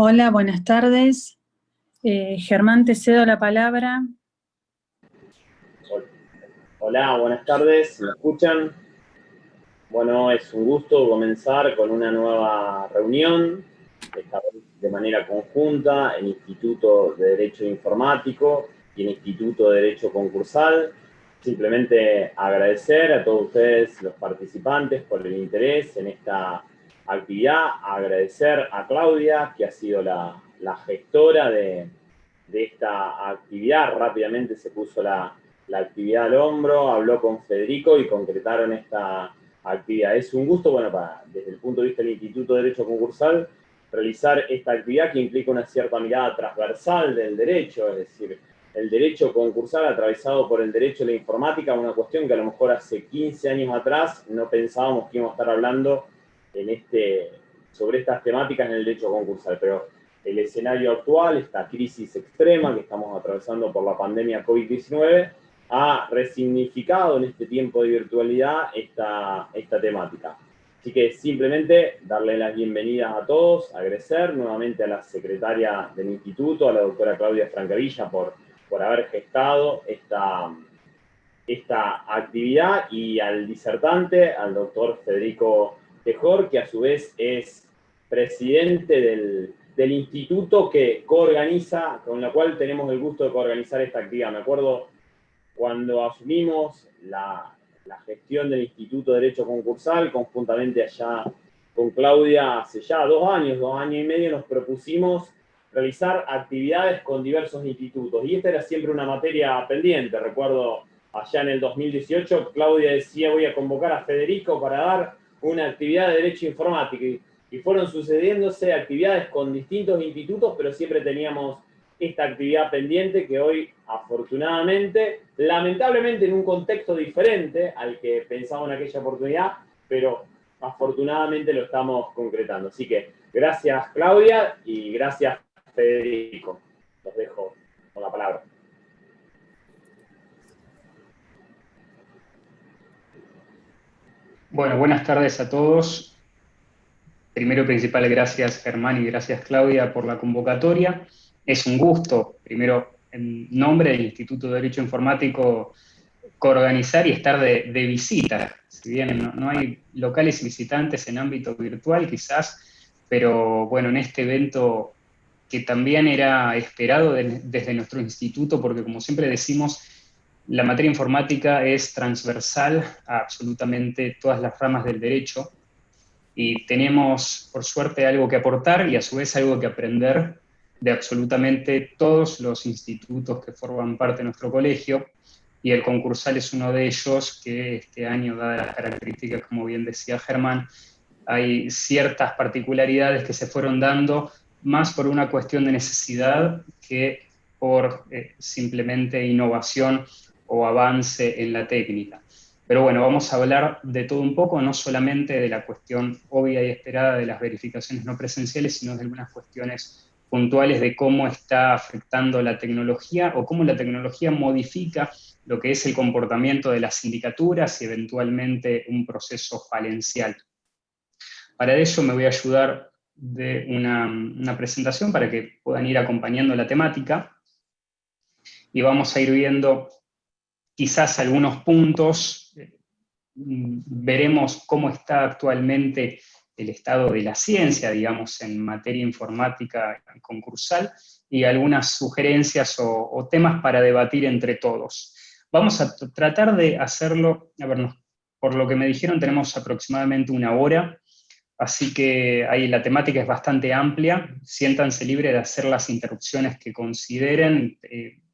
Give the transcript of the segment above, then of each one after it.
Hola, buenas tardes. Germán, te cedo la palabra. Hola, buenas tardes, ¿me escuchan? Bueno, es un gusto comenzar con una nueva reunión, esta vez de manera conjunta, en Instituto de Derecho Informático y en Instituto de Derecho Concursal. Simplemente agradecer a todos ustedes, los participantes, por el interés en esta actividad, agradecer a Claudia, que ha sido la gestora de esta actividad. Rápidamente se puso la actividad al hombro, habló con Federico y concretaron esta actividad. Es un gusto, bueno, desde el punto de vista del Instituto de Derecho Concursal, realizar esta actividad que implica una cierta mirada transversal del derecho, es decir, el derecho concursal atravesado por el derecho de la informática, una cuestión que a lo mejor hace 15 años atrás no pensábamos que íbamos a estar hablando sobre estas temáticas en el derecho concursal, pero el escenario actual, esta crisis extrema que estamos atravesando por la pandemia COVID-19, ha resignificado en este tiempo de virtualidad esta temática. Así que simplemente darle las bienvenidas a todos, agradecer nuevamente a la secretaria del instituto, a la doctora Claudia Francavilla, por haber gestado esta actividad, y al disertante, al doctor Federico Tejor, que a su vez es presidente del instituto que coorganiza, con la cual tenemos el gusto de coorganizar esta actividad. Me acuerdo cuando asumimos la gestión del Instituto de Derecho Concursal, conjuntamente allá con Claudia, hace ya 2 años y medio, nos propusimos realizar actividades con diversos institutos, y esta era siempre una materia pendiente. Recuerdo allá en el 2018, Claudia decía: voy a convocar a Federico para dar una actividad de Derecho Informático, y fueron sucediéndose actividades con distintos institutos, pero siempre teníamos esta actividad pendiente que hoy, afortunadamente, lamentablemente en un contexto diferente al que pensaba en aquella oportunidad, pero afortunadamente lo estamos concretando. Así que gracias, Claudia, y gracias, Federico. Los dejo con la palabra. Bueno, buenas tardes a todos. Primero principal, gracias Germán y gracias Claudia por la convocatoria. Es un gusto, primero en nombre del Instituto de Derecho Informático, coorganizar y estar de visita. Si bien no hay locales y visitantes en ámbito virtual quizás, pero bueno, en este evento que también era esperado desde nuestro instituto, porque como siempre decimos, la materia informática es transversal a absolutamente todas las ramas del derecho, y tenemos, por suerte, algo que aportar y a su vez algo que aprender de absolutamente todos los institutos que forman parte de nuestro colegio, y el concursal es uno de ellos, que este año, dadas las características, como bien decía Germán, hay ciertas particularidades que se fueron dando más por una cuestión de necesidad que por simplemente innovación o avance en la técnica. Pero bueno, vamos a hablar de todo un poco, no solamente de la cuestión obvia y esperada de las verificaciones no presenciales, sino de algunas cuestiones puntuales de cómo está afectando la tecnología o cómo la tecnología modifica lo que es el comportamiento de las sindicaturas y eventualmente un proceso falencial. Para ello me voy a ayudar de una presentación para que puedan ir acompañando la temática, y vamos a ir viendo quizás algunos puntos. Veremos cómo está actualmente el estado de la ciencia, digamos, en materia informática concursal, y algunas sugerencias o temas para debatir entre todos. Vamos a tratar de hacerlo, a ver, por lo que me dijeron tenemos aproximadamente 1 hora, así que ahí la temática es bastante amplia. Siéntanse libres de hacer las interrupciones que consideren.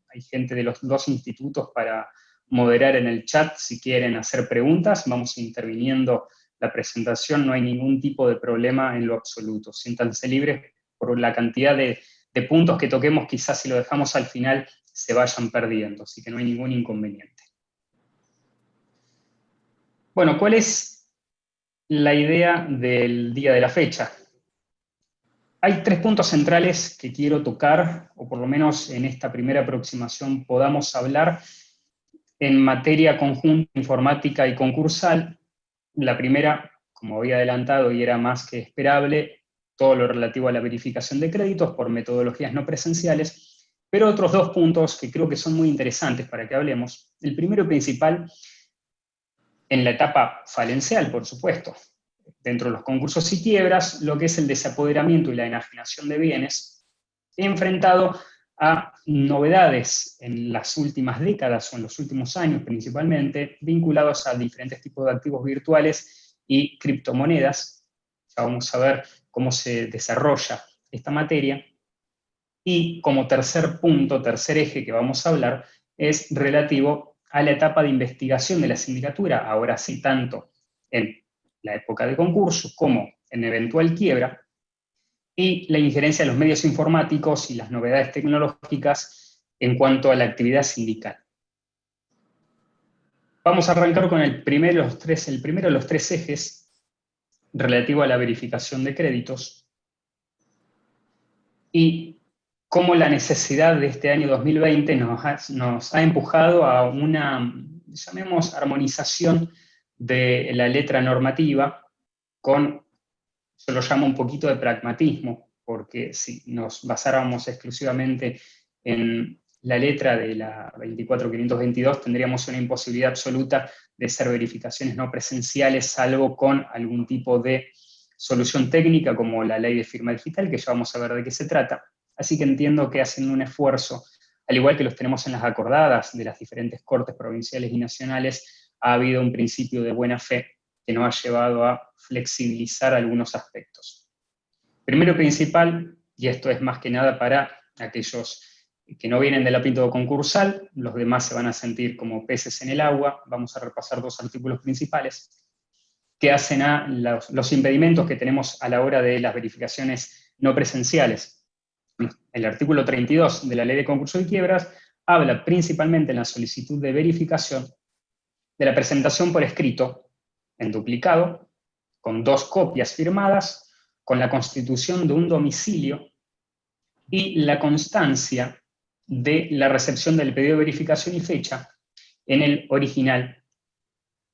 Hay gente de los 2 institutos para moderar en el chat si quieren hacer preguntas. Vamos interviniendo la presentación, no hay ningún tipo de problema en lo absoluto. Siéntanse libres por la cantidad de puntos que toquemos, quizás si lo dejamos al final se vayan perdiendo, así que no hay ningún inconveniente. Bueno, ¿cuál es la idea del día de la fecha? Hay 3 puntos centrales que quiero tocar, o por lo menos en esta primera aproximación podamos hablar en materia conjunta informática y concursal. La primera, como había adelantado y era más que esperable, todo lo relativo a la verificación de créditos por metodologías no presenciales, pero otros dos puntos que creo que son muy interesantes para que hablemos. El primero y principal, en la etapa falencial, por supuesto, dentro de los concursos y quiebras, lo que es el desapoderamiento y la enajenación de bienes, enfrentado a novedades en las últimas décadas o en los últimos años principalmente, vinculados a diferentes tipos de activos virtuales y criptomonedas. Ya vamos a ver cómo se desarrolla esta materia. Y como tercer punto, tercer eje que vamos a hablar, es relativo a la etapa de investigación de la sindicatura, ahora sí tanto en la época de concurso como en eventual quiebra, y la injerencia de los medios informáticos y las novedades tecnológicas en cuanto a la actividad sindical. Vamos a arrancar con el primero de los tres ejes relativo a la verificación de créditos y cómo la necesidad de este año 2020 nos ha empujado a una, llamemos, armonización de la letra normativa con, yo lo llamo un poquito de pragmatismo, porque si nos basáramos exclusivamente en la letra de la 24522, tendríamos una imposibilidad absoluta de hacer verificaciones no presenciales, salvo con algún tipo de solución técnica, como la ley de firma digital, que ya vamos a ver de qué se trata. Así que entiendo que hacen un esfuerzo, al igual que los tenemos en las acordadas de las diferentes cortes provinciales y nacionales, ha habido un principio de buena fe que nos ha llevado a flexibilizar algunos aspectos. Primero principal, y esto es más que nada para aquellos que no vienen del ámbito concursal, los demás se van a sentir como peces en el agua, vamos a repasar dos artículos principales que hacen a los impedimentos que tenemos a la hora de las verificaciones no presenciales. El artículo 32 de la Ley de Concursos y Quiebras habla principalmente en la solicitud de verificación de la presentación por escrito, en duplicado, con 2 copias firmadas, con la constitución de un domicilio y la constancia de la recepción del pedido de verificación y fecha en el original,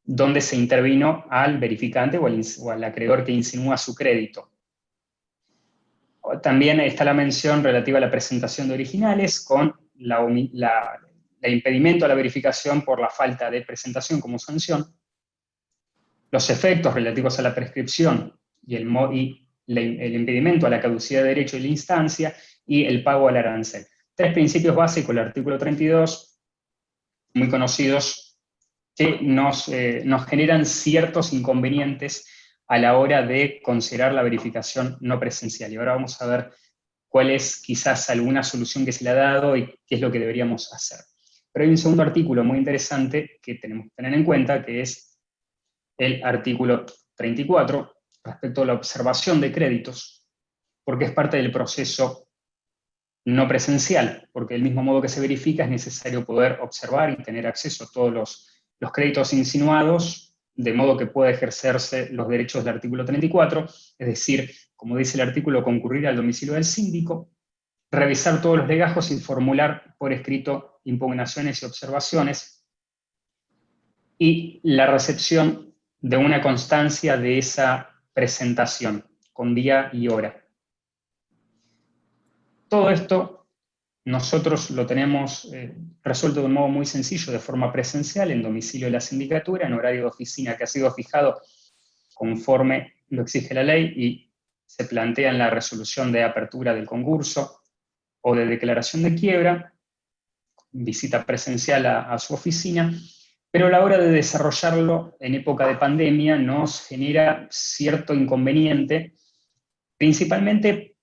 donde se intervino al verificante o al acreedor que insinúa su crédito. También está la mención relativa a la presentación de originales con el impedimento a la verificación por la falta de presentación como sanción, los efectos relativos a la prescripción y el impedimento a la caducidad de derecho y la instancia, y el pago al arancel. 3 principios básicos del artículo 32, muy conocidos, que nos generan ciertos inconvenientes a la hora de considerar la verificación no presencial. Y ahora vamos a ver cuál es quizás alguna solución que se le ha dado y qué es lo que deberíamos hacer. Pero hay un segundo artículo muy interesante que tenemos que tener en cuenta, que es el artículo 34, respecto a la observación de créditos, porque es parte del proceso no presencial, porque del mismo modo que se verifica es necesario poder observar y tener acceso a todos los créditos insinuados, de modo que pueda ejercerse los derechos del artículo 34, es decir, como dice el artículo, concurrir al domicilio del síndico, revisar todos los legajos y formular por escrito impugnaciones y observaciones, y la recepción de una constancia de esa presentación, con día y hora. Todo esto nosotros lo tenemos resuelto de un modo muy sencillo, de forma presencial, en domicilio de la sindicatura, en horario de oficina que ha sido fijado conforme lo exige la ley y se plantea en la resolución de apertura del concurso o de declaración de quiebra, visita presencial a su oficina, pero a la hora de desarrollarlo en época de pandemia nos genera cierto inconveniente, principalmente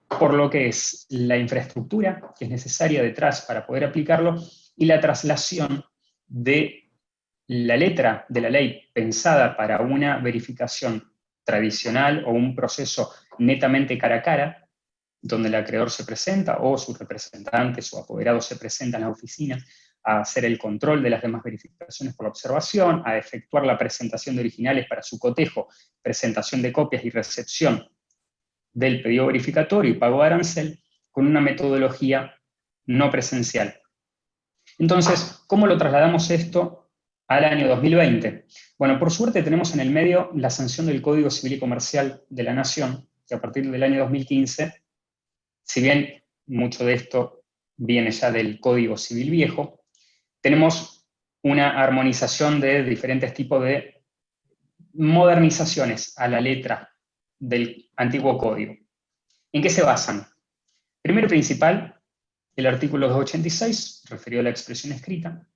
por lo que es la infraestructura que es necesaria detrás para poder aplicarlo y la traslación de la letra de la ley pensada para una verificación tradicional o un proceso netamente cara a cara, donde el acreedor se presenta o sus representantes o apoderados se presentan a la oficina a hacer el control de las demás verificaciones por la observación, a efectuar la presentación de originales para su cotejo, presentación de copias y recepción del pedido verificatorio y pago de arancel, con una metodología no presencial. Entonces, ¿cómo lo trasladamos esto al año 2020? Bueno, por suerte tenemos en el medio la sanción del Código Civil y Comercial de la Nación, que a partir del año 2015, si bien mucho de esto viene ya del Código Civil Viejo, tenemos una armonización de diferentes tipos de modernizaciones a la letra del antiguo código. ¿En qué se basan? Primero y principal, el artículo 286 refirió a la expresión escrita,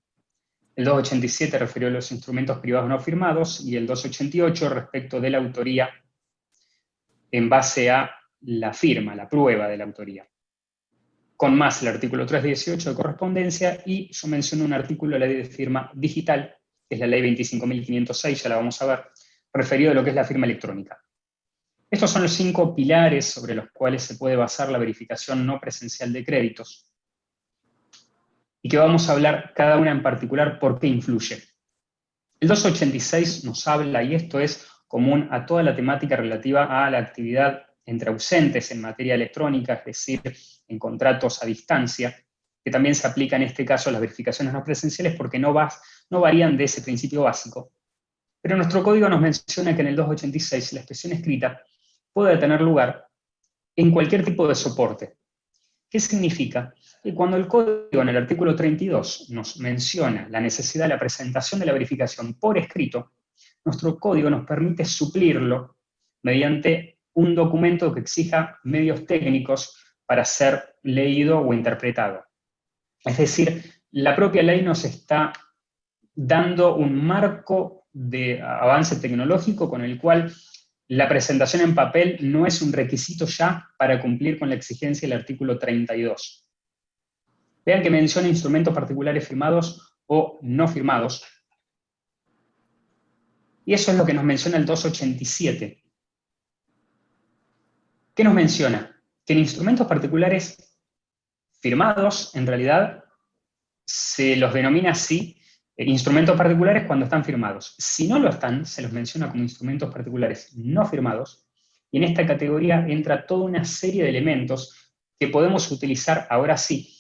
el 287 refirió a los instrumentos privados no firmados y el 288 respecto de la autoría en base a la firma, la prueba de la autoría. Con más el artículo 318 de correspondencia y yo menciono un artículo de la ley de firma digital, que es la ley 25.506, ya la vamos a ver, referido a lo que es la firma electrónica. Estos son los 5 pilares sobre los cuales se puede basar la verificación no presencial de créditos, y que vamos a hablar cada una en particular por qué influye. El 286 nos habla, y esto es común a toda la temática relativa a la actividad entre ausentes en materia electrónica, es decir, en contratos a distancia, que también se aplica en este caso a las verificaciones no presenciales porque no varían de ese principio básico. Pero nuestro código nos menciona que en el 286 la expresión escrita puede tener lugar en cualquier tipo de soporte. ¿Qué significa? Que cuando el código en el artículo 32 nos menciona la necesidad de la presentación de la verificación por escrito, nuestro código nos permite suplirlo mediante un documento que exija medios técnicos para ser leído o interpretado. Es decir, la propia ley nos está dando un marco de avance tecnológico con el cual la presentación en papel no es un requisito ya para cumplir con la exigencia del artículo 32. Vean que menciona instrumentos particulares firmados o no firmados. Y eso es lo que nos menciona el 287. ¿Qué nos menciona? Que en instrumentos particulares firmados, en realidad, se los denomina así instrumentos particulares cuando están firmados. Si no lo están, se los menciona como instrumentos particulares no firmados, y en esta categoría entra toda una serie de elementos que podemos utilizar, ahora sí,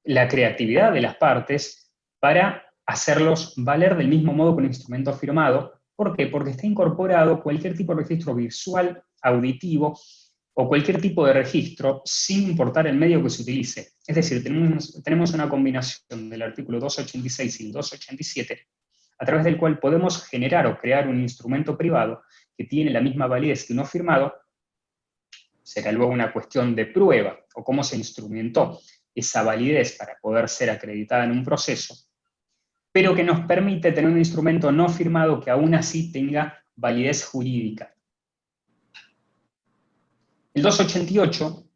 la creatividad de las partes para hacerlos valer del mismo modo que un instrumento firmado. ¿Por qué? Porque está incorporado cualquier tipo de registro visual, auditivo, o cualquier tipo de registro, sin importar el medio que se utilice. Es decir, tenemos una combinación del artículo 286 y el 287, a través del cual podemos generar o crear un instrumento privado que tiene la misma validez que uno firmado. Será luego una cuestión de prueba, o cómo se instrumentó esa validez para poder ser acreditada en un proceso, pero que nos permite tener un instrumento no firmado que aún así tenga validez jurídica. El 288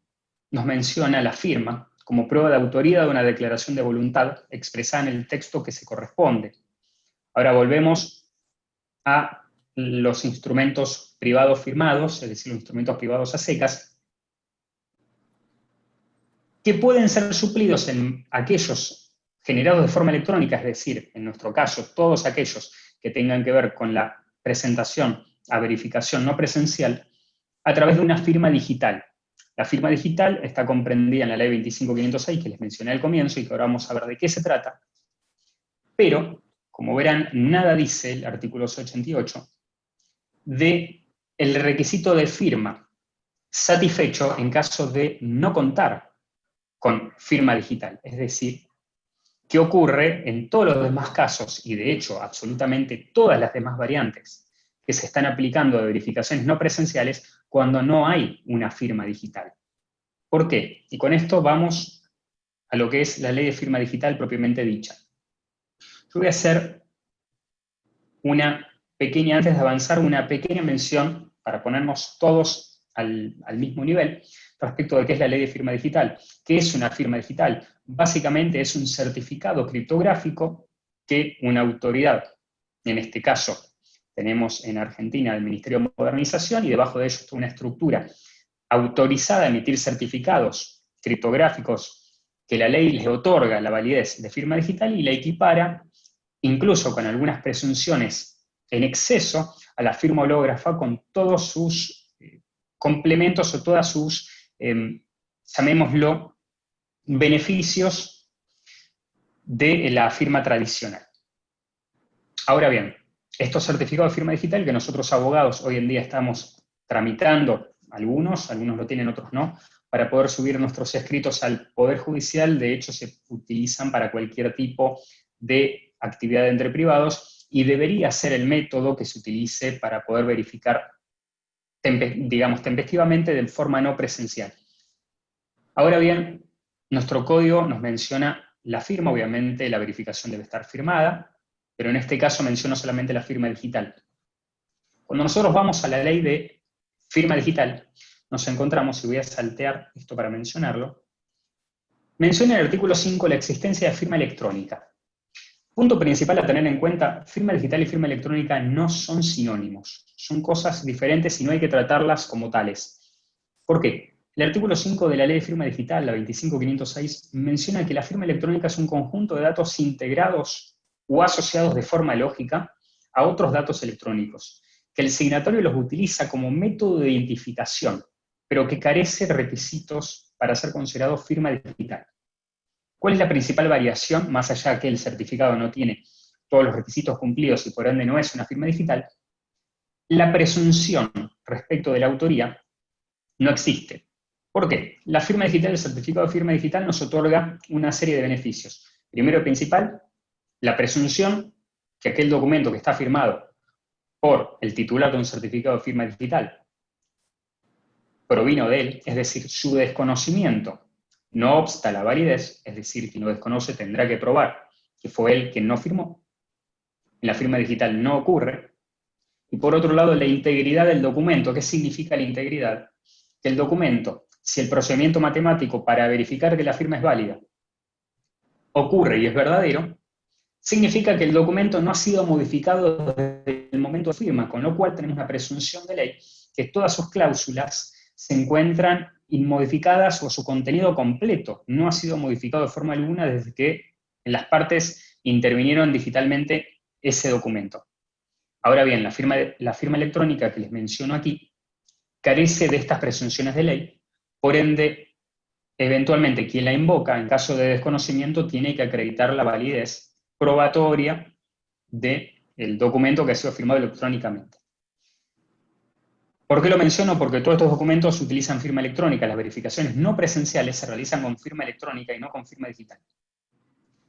nos menciona la firma como prueba de autoría de una declaración de voluntad expresada en el texto que se corresponde. Ahora volvemos a los instrumentos privados firmados, es decir, los instrumentos privados a secas, que pueden ser suplidos en aquellos generados de forma electrónica, es decir, en nuestro caso, todos aquellos que tengan que ver con la presentación a verificación no presencial, a través de una firma digital. La firma digital está comprendida en la ley 25.506 que les mencioné al comienzo y que ahora vamos a ver de qué se trata. Pero, como verán, nada dice el artículo 288 de el requisito de firma satisfecho en caso de no contar con firma digital. Es decir, ¿qué ocurre en todos los demás casos? Y de hecho, absolutamente todas las demás variantes que se están aplicando de verificaciones no presenciales cuando no hay una firma digital. ¿Por qué? Y con esto vamos a lo que es la ley de firma digital propiamente dicha. Yo voy a hacer antes de avanzar, una pequeña mención para ponernos todos al mismo nivel respecto de qué es la ley de firma digital. ¿Qué es una firma digital? Básicamente es un certificado criptográfico que una autoridad, en este caso tenemos en Argentina el Ministerio de Modernización, y debajo de ello está una estructura autorizada a emitir certificados criptográficos que la ley les otorga la validez de firma digital y la equipara, incluso con algunas presunciones en exceso, a la firma hológrafa con todos sus complementos o todas sus, llamémoslo, beneficios de la firma tradicional. Ahora bien, estos certificados de firma digital que nosotros abogados hoy en día estamos tramitando algunos lo tienen, otros no, para poder subir nuestros escritos al Poder Judicial. De hecho, se utilizan para cualquier tipo de actividad entre privados y debería ser el método que se utilice para poder verificar, digamos, tempestivamente de forma no presencial. Ahora bien, nuestro código nos menciona la firma, obviamente la verificación debe estar firmada, pero en este caso menciona solamente la firma digital. Cuando nosotros vamos a la ley de firma digital, nos encontramos, y voy a saltear esto para mencionarlo, menciona en el artículo 5 la existencia de firma electrónica. Punto principal a tener en cuenta: firma digital y firma electrónica no son sinónimos, son cosas diferentes y no hay que tratarlas como tales. ¿Por qué? El artículo 5 de la ley de firma digital, la 25506, menciona que la firma electrónica es un conjunto de datos integrados o asociados de forma lógica a otros datos electrónicos, que el signatario los utiliza como método de identificación, pero que carece de requisitos para ser considerado firma digital. ¿Cuál es la principal variación, más allá de que el certificado no tiene todos los requisitos cumplidos y por ende no es una firma digital? La presunción respecto de la autoría no existe. ¿Por qué? La firma digital, el certificado de firma digital nos otorga una serie de beneficios. Primero, principal, la presunción que aquel documento que está firmado por el titular de un certificado de firma digital provino de él, es decir, su desconocimiento no obsta la validez, es decir, quien lo desconoce tendrá que probar que fue él quien no firmó. En la firma digital no ocurre. Y por otro lado, la integridad del documento. ¿Qué significa la integridad? Que el documento, si el procedimiento matemático para verificar que la firma es válida ocurre y es verdadero, significa que el documento no ha sido modificado desde el momento de firma, con lo cual tenemos una presunción de ley que todas sus cláusulas se encuentran inmodificadas o su contenido completo no ha sido modificado de forma alguna desde que las partes intervinieron digitalmente ese documento. Ahora bien, la firma electrónica que les menciono aquí carece de estas presunciones de ley, por ende, eventualmente quien la invoca en caso de desconocimiento tiene que acreditar la validez probatoria del documento que ha sido firmado electrónicamente. ¿Por qué lo menciono? Porque todos estos documentos utilizan firma electrónica. Las verificaciones no presenciales se realizan con firma electrónica y no con firma digital.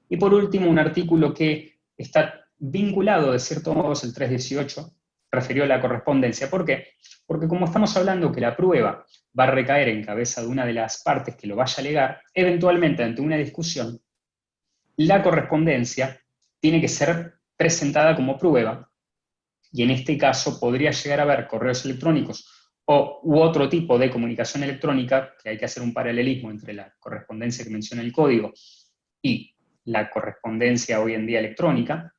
Y por último, un artículo que está vinculado, de cierto modo, es el 318, referido a la correspondencia. ¿Por qué? Porque como estamos hablando que la prueba va a recaer en cabeza de una de las partes que lo vaya a alegar, eventualmente ante una discusión, la correspondencia tiene que ser presentada como prueba, y en este caso podría llegar a haber correos electrónicos u otro tipo de comunicación electrónica, que hay que hacer un paralelismo entre la correspondencia que menciona el código y la correspondencia hoy en día electrónica,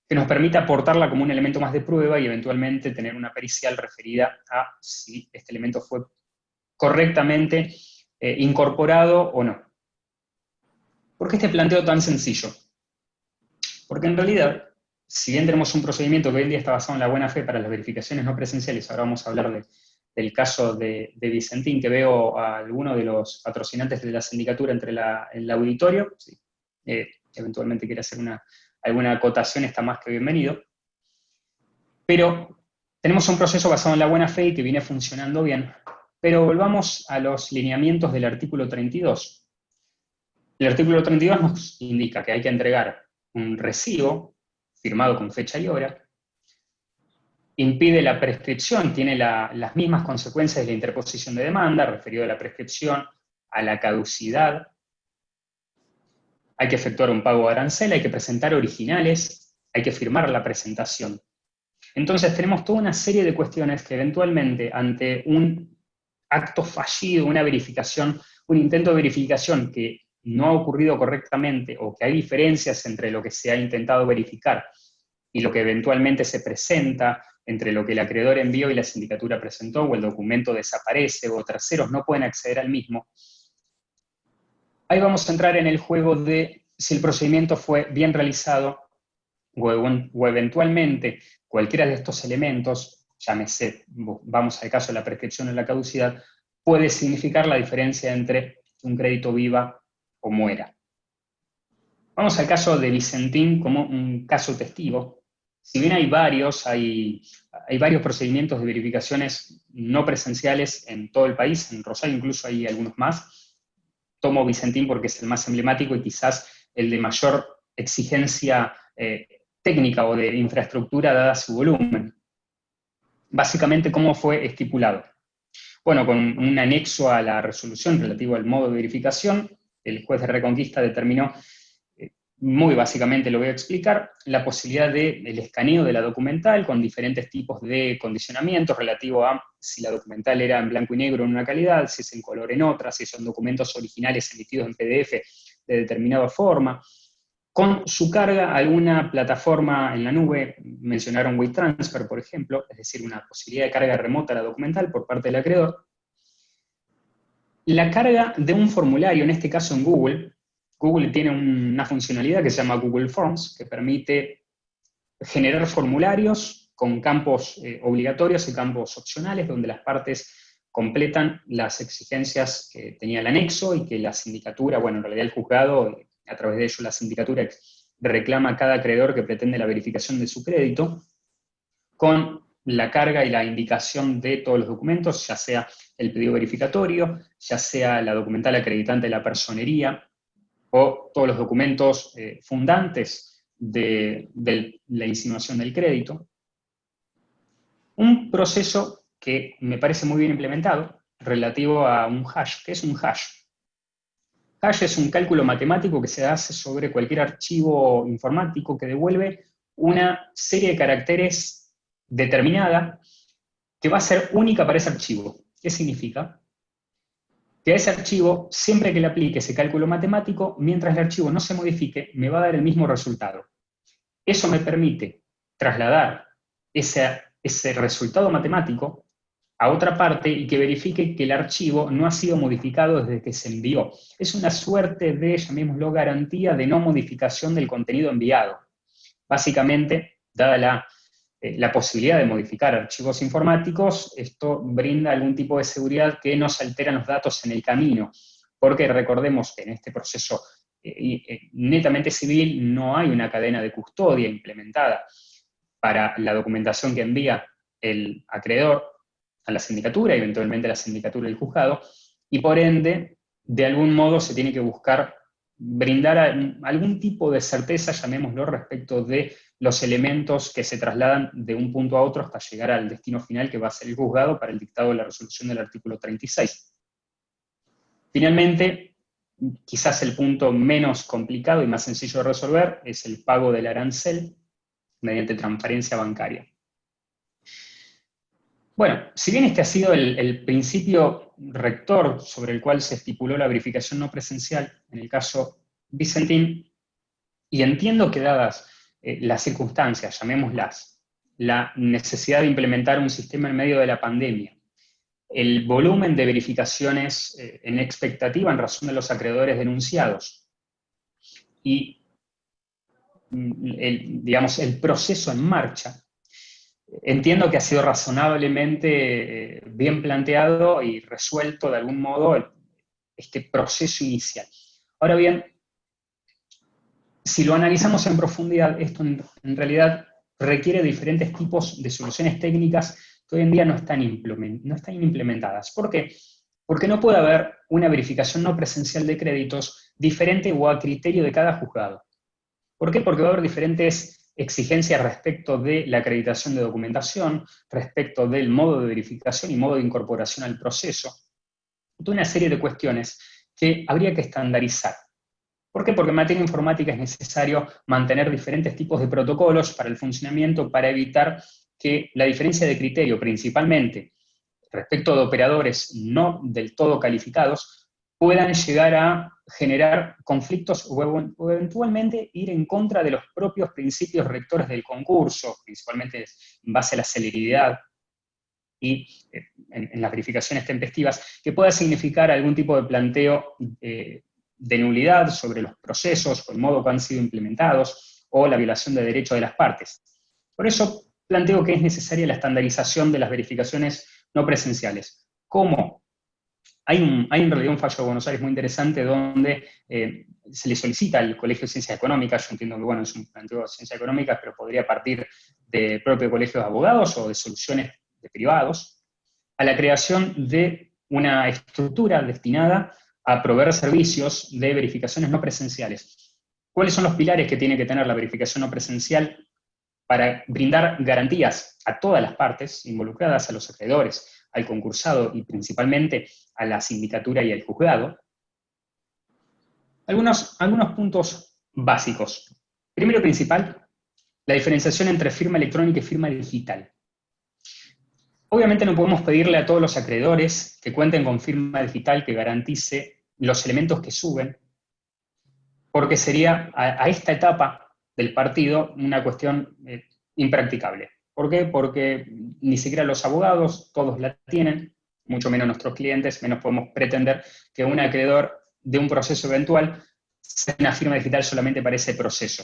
que nos permita aportarla como un elemento más de prueba y eventualmente tener una pericial referida a si este elemento fue correctamente incorporado o no. ¿Por qué este planteo tan sencillo? Porque en realidad, si bien tenemos un procedimiento que hoy en día está basado en la buena fe para las verificaciones no presenciales, ahora vamos a hablar del caso de Vicentín, que veo a alguno de los patrocinantes de la sindicatura entre el auditorio, sí, eventualmente quiere hacer alguna acotación, está más que bienvenido. Pero tenemos un proceso basado en la buena fe y que viene funcionando bien. Pero volvamos a los lineamientos del artículo 32. El artículo 32 nos indica que hay que entregar un recibo firmado con fecha y hora, impide la prescripción, tiene las mismas consecuencias de la interposición de demanda, referido a la prescripción, a la caducidad. Hay que efectuar un pago de arancel, hay que presentar originales, hay que firmar la presentación. Entonces tenemos toda una serie de cuestiones que eventualmente ante un acto fallido, una verificación, un intento de verificación que no ha ocurrido correctamente o que hay diferencias entre lo que se ha intentado verificar y lo que eventualmente se presenta, entre lo que el acreedor envió y la sindicatura presentó, o el documento desaparece, o terceros no pueden acceder al mismo. Ahí vamos a entrar en el juego de si el procedimiento fue bien realizado o eventualmente cualquiera de estos elementos, llámese, vamos al caso de la prescripción o la caducidad, puede significar la diferencia entre que un crédito viva o muera. Vamos al caso de Vicentín como un caso testigo. si bien hay varios procedimientos de verificaciones no presenciales en todo el país, en Rosario incluso hay algunos más. Tomo Vicentín porque es el más emblemático y quizás el de mayor exigencia técnica o de infraestructura dada su volumen. Básicamente, ¿cómo fue estipulado? Bueno, con un anexo a la resolución relativo al modo de verificación, el juez de Reconquista determinó, muy básicamente lo voy a explicar, la posibilidad del escaneo de la documental con diferentes tipos de condicionamientos relativo a si la documental era en blanco y negro en una calidad, si es en color en otra, si son documentos originales emitidos en PDF de determinada forma. Con su carga, alguna plataforma en la nube, mencionaron WeTransfer, por ejemplo, es decir, una posibilidad de carga remota a la documental por parte del acreedor. La carga de un formulario, en este caso en Google tiene una funcionalidad que se llama Google Forms, que permite generar formularios con campos obligatorios y campos opcionales, donde las partes completan las exigencias que tenía el anexo y que la sindicatura, bueno, en realidad el juzgado, a través de ello la sindicatura reclama a cada acreedor que pretende la verificación de su crédito, con la carga y la indicación de todos los documentos, ya sea el pedido verificatorio, ya sea la documental acreditante de la personería, o todos los documentos fundantes de la insinuación del crédito. Un proceso que me parece muy bien implementado, relativo a un hash. ¿Qué es un hash? Hash es un cálculo matemático que se hace sobre cualquier archivo informático que devuelve una serie de caracteres determinada que va a ser única para ese archivo. ¿Qué significa? Que a ese archivo, siempre que le aplique ese cálculo matemático, mientras el archivo no se modifique, me va a dar el mismo resultado. Eso me permite trasladar ese resultado matemático a otra parte y que verifique que el archivo no ha sido modificado desde que se envió. Es una suerte de, llamémoslo, garantía de no modificación del contenido enviado. Básicamente, dada la posibilidad de modificar archivos informáticos, esto brinda algún tipo de seguridad que no se alteran los datos en el camino, porque recordemos que en este proceso netamente civil no hay una cadena de custodia implementada para la documentación que envía el acreedor a la sindicatura y eventualmente a la sindicatura del juzgado, y por ende, de algún modo se tiene que buscar brindar algún tipo de certeza, llamémoslo, respecto de los elementos que se trasladan de un punto a otro hasta llegar al destino final que va a ser el juzgado para el dictado de la resolución del artículo 36. Finalmente, quizás el punto menos complicado y más sencillo de resolver es el pago del arancel mediante transferencia bancaria. Bueno, si bien este ha sido el principio rector sobre el cual se estipuló la verificación no presencial en el caso Vicentín, y entiendo que dadas las circunstancias, llamémoslas, la necesidad de implementar un sistema en medio de la pandemia, el volumen de verificaciones en expectativa en razón de los acreedores denunciados, y el proceso en marcha, entiendo que ha sido razonablemente bien planteado y resuelto de algún modo este proceso inicial. Ahora bien, si lo analizamos en profundidad, esto en realidad requiere diferentes tipos de soluciones técnicas que hoy en día no están implementadas. ¿Por qué? Porque no puede haber una verificación no presencial de créditos diferente o a criterio de cada juzgado. ¿Por qué? Porque va a haber diferentes exigencias respecto de la acreditación de documentación, respecto del modo de verificación y modo de incorporación al proceso. Toda una serie de cuestiones que habría que estandarizar. ¿Por qué? Porque en materia informática es necesario mantener diferentes tipos de protocolos para el funcionamiento, para evitar que la diferencia de criterio, principalmente respecto de operadores no del todo calificados, puedan llegar a generar conflictos o eventualmente ir en contra de los propios principios rectores del concurso, principalmente en base a la celeridad y en las verificaciones tempestivas, que pueda significar algún tipo de planteo de nulidad sobre los procesos o el modo que han sido implementados, o la violación de derechos de las partes. Por eso planteo que es necesaria la estandarización de las verificaciones no presenciales. ¿Cómo? Hay en realidad un fallo de Buenos Aires muy interesante donde se le solicita al Colegio de Ciencias Económicas, yo entiendo que bueno, es un planteo de ciencias económicas, pero podría partir de propio colegio de abogados o de soluciones de privados, a la creación de una estructura destinada a proveer servicios de verificaciones no presenciales. ¿Cuáles son los pilares que tiene que tener la verificación no presencial para brindar garantías a todas las partes involucradas, a los acreedores, al concursado y principalmente a la sindicatura y al juzgado? Algunos puntos básicos. Primero y principal, la diferenciación entre firma electrónica y firma digital. Obviamente no podemos pedirle a todos los acreedores que cuenten con firma digital que garantice los elementos que suben, porque sería a esta etapa del partido una cuestión impracticable. ¿Por qué? Porque ni siquiera los abogados, todos la tienen, mucho menos nuestros clientes, menos podemos pretender que un acreedor de un proceso eventual sea una firma digital solamente para ese proceso.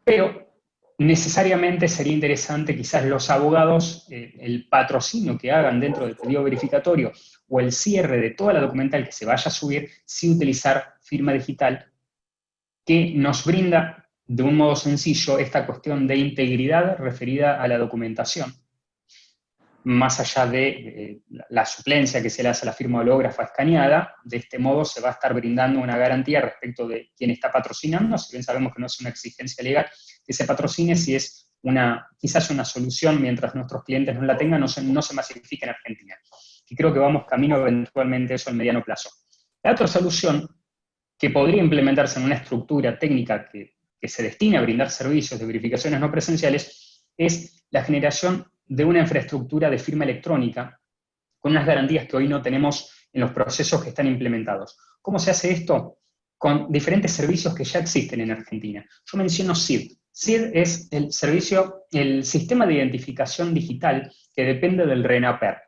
Pero necesariamente sería interesante quizás los abogados, el patrocinio que hagan dentro del pedido verificatorio o el cierre de toda la documental que se vaya a subir, sí utilizar firma digital, que nos brinda de un modo sencillo esta cuestión de integridad referida a la documentación. Más allá de la suplencia que se le hace a la firma hológrafa escaneada, de este modo se va a estar brindando una garantía respecto de quién está patrocinando, si bien sabemos que no es una exigencia legal que se patrocine, si es quizás una solución mientras nuestros clientes no la tengan, no se masifique en Argentina. Y creo que vamos camino eventualmente a eso en mediano plazo. La otra solución que podría implementarse en una estructura técnica que se destine a brindar servicios de verificaciones no presenciales es la generación de una infraestructura de firma electrónica con unas garantías que hoy no tenemos en los procesos que están implementados. ¿Cómo se hace esto? Con diferentes servicios que ya existen en Argentina. Yo menciono SID. SID es el sistema de identificación digital que depende del RENAPER.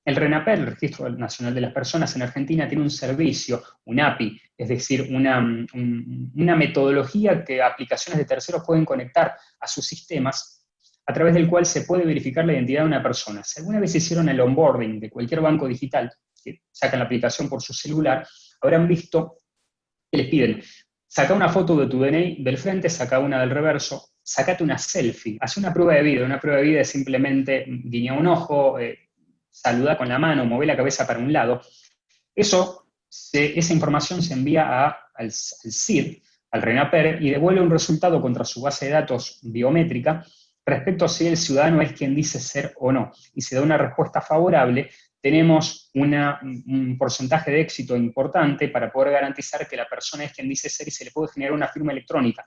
El RENAPER, el Registro Nacional de las Personas en Argentina, tiene un servicio, un API, es decir, una metodología que aplicaciones de terceros pueden conectar a sus sistemas, a través del cual se puede verificar la identidad de una persona. Si alguna vez hicieron el onboarding de cualquier banco digital, que sacan la aplicación por su celular, habrán visto que les piden, saca una foto de tu DNI del frente, saca una del reverso, sacate una selfie, hace una prueba de vida. Una prueba de vida es simplemente guiña un ojo, saluda con la mano, mueve la cabeza para un lado. Esa información se envía al SID, al RENAPER, y devuelve un resultado contra su base de datos biométrica respecto a si el ciudadano es quien dice ser o no. Y si da una respuesta favorable, tenemos un porcentaje de éxito importante para poder garantizar que la persona es quien dice ser y se le puede generar una firma electrónica,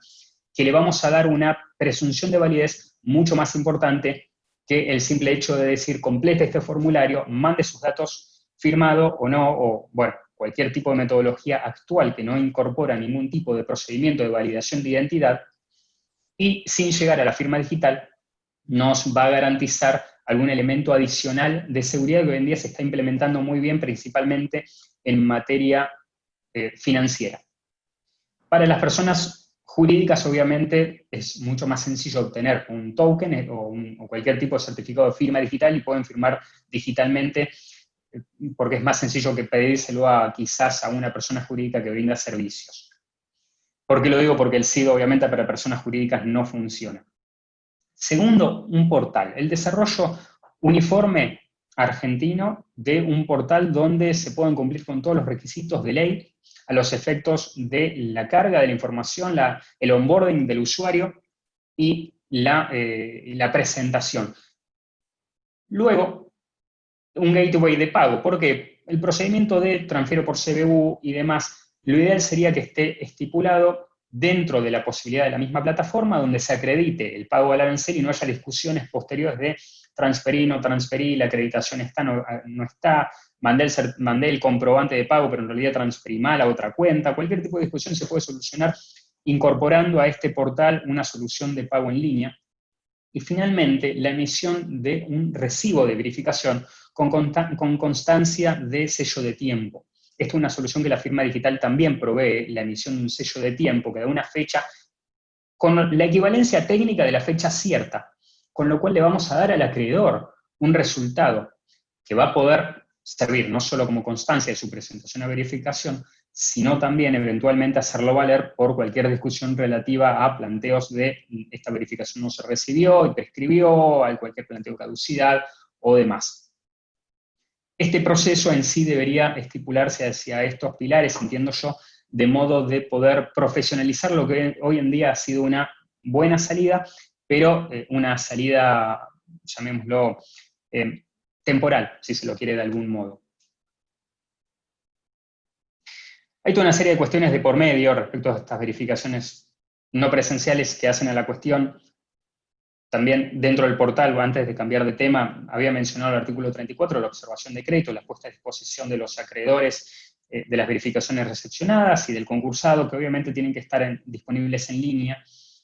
que le vamos a dar una presunción de validez mucho más importante que el simple hecho de decir complete este formulario, mande sus datos firmado o no, o bueno, cualquier tipo de metodología actual que no incorpora ningún tipo de procedimiento de validación de identidad, y sin llegar a la firma digital nos va a garantizar algún elemento adicional de seguridad que hoy en día se está implementando muy bien, principalmente en materia financiera. Para las personas jurídicas, obviamente, es mucho más sencillo obtener un token o cualquier tipo de certificado de firma digital y pueden firmar digitalmente porque es más sencillo que pedírselo quizás a una persona jurídica que brinda servicios. ¿Por qué lo digo? Porque el SID, obviamente, para personas jurídicas no funciona. Segundo, un portal. El desarrollo uniforme argentino de un portal donde se puedan cumplir con todos los requisitos de ley a los efectos de la carga de la información, el onboarding del usuario y la presentación. Luego, un gateway de pago, porque el procedimiento de transfiero por CBU y demás, lo ideal sería que esté estipulado dentro de la posibilidad de la misma plataforma donde se acredite el pago del arancel y no haya discusiones posteriores de transferí, no transferí, la acreditación está, no está, mandé el comprobante de pago, pero en realidad transferí mal a otra cuenta. Cualquier tipo de discusión se puede solucionar incorporando a este portal una solución de pago en línea. Y finalmente, la emisión de un recibo de verificación con constancia de sello de tiempo. Esta es una solución que la firma digital también provee, la emisión de un sello de tiempo que da una fecha con la equivalencia técnica de la fecha cierta, con lo cual le vamos a dar al acreedor un resultado que va a poder servir no solo como constancia de su presentación a verificación, sino también eventualmente hacerlo valer por cualquier discusión relativa a planteos de esta verificación no se recibió y prescribió, a cualquier planteo de caducidad o demás. Este proceso en sí debería estipularse hacia estos pilares, entiendo yo, de modo de poder profesionalizar lo que hoy en día ha sido una buena salida, pero una salida, llamémoslo, temporal, si se lo quiere de algún modo. Hay toda una serie de cuestiones de por medio respecto a estas verificaciones no presenciales que hacen a la cuestión. También dentro del portal, antes de cambiar de tema, había mencionado el artículo 34, la observación de crédito, la puesta a disposición de los acreedores de las verificaciones recepcionadas y del concursado, que obviamente tienen que estar disponibles en línea.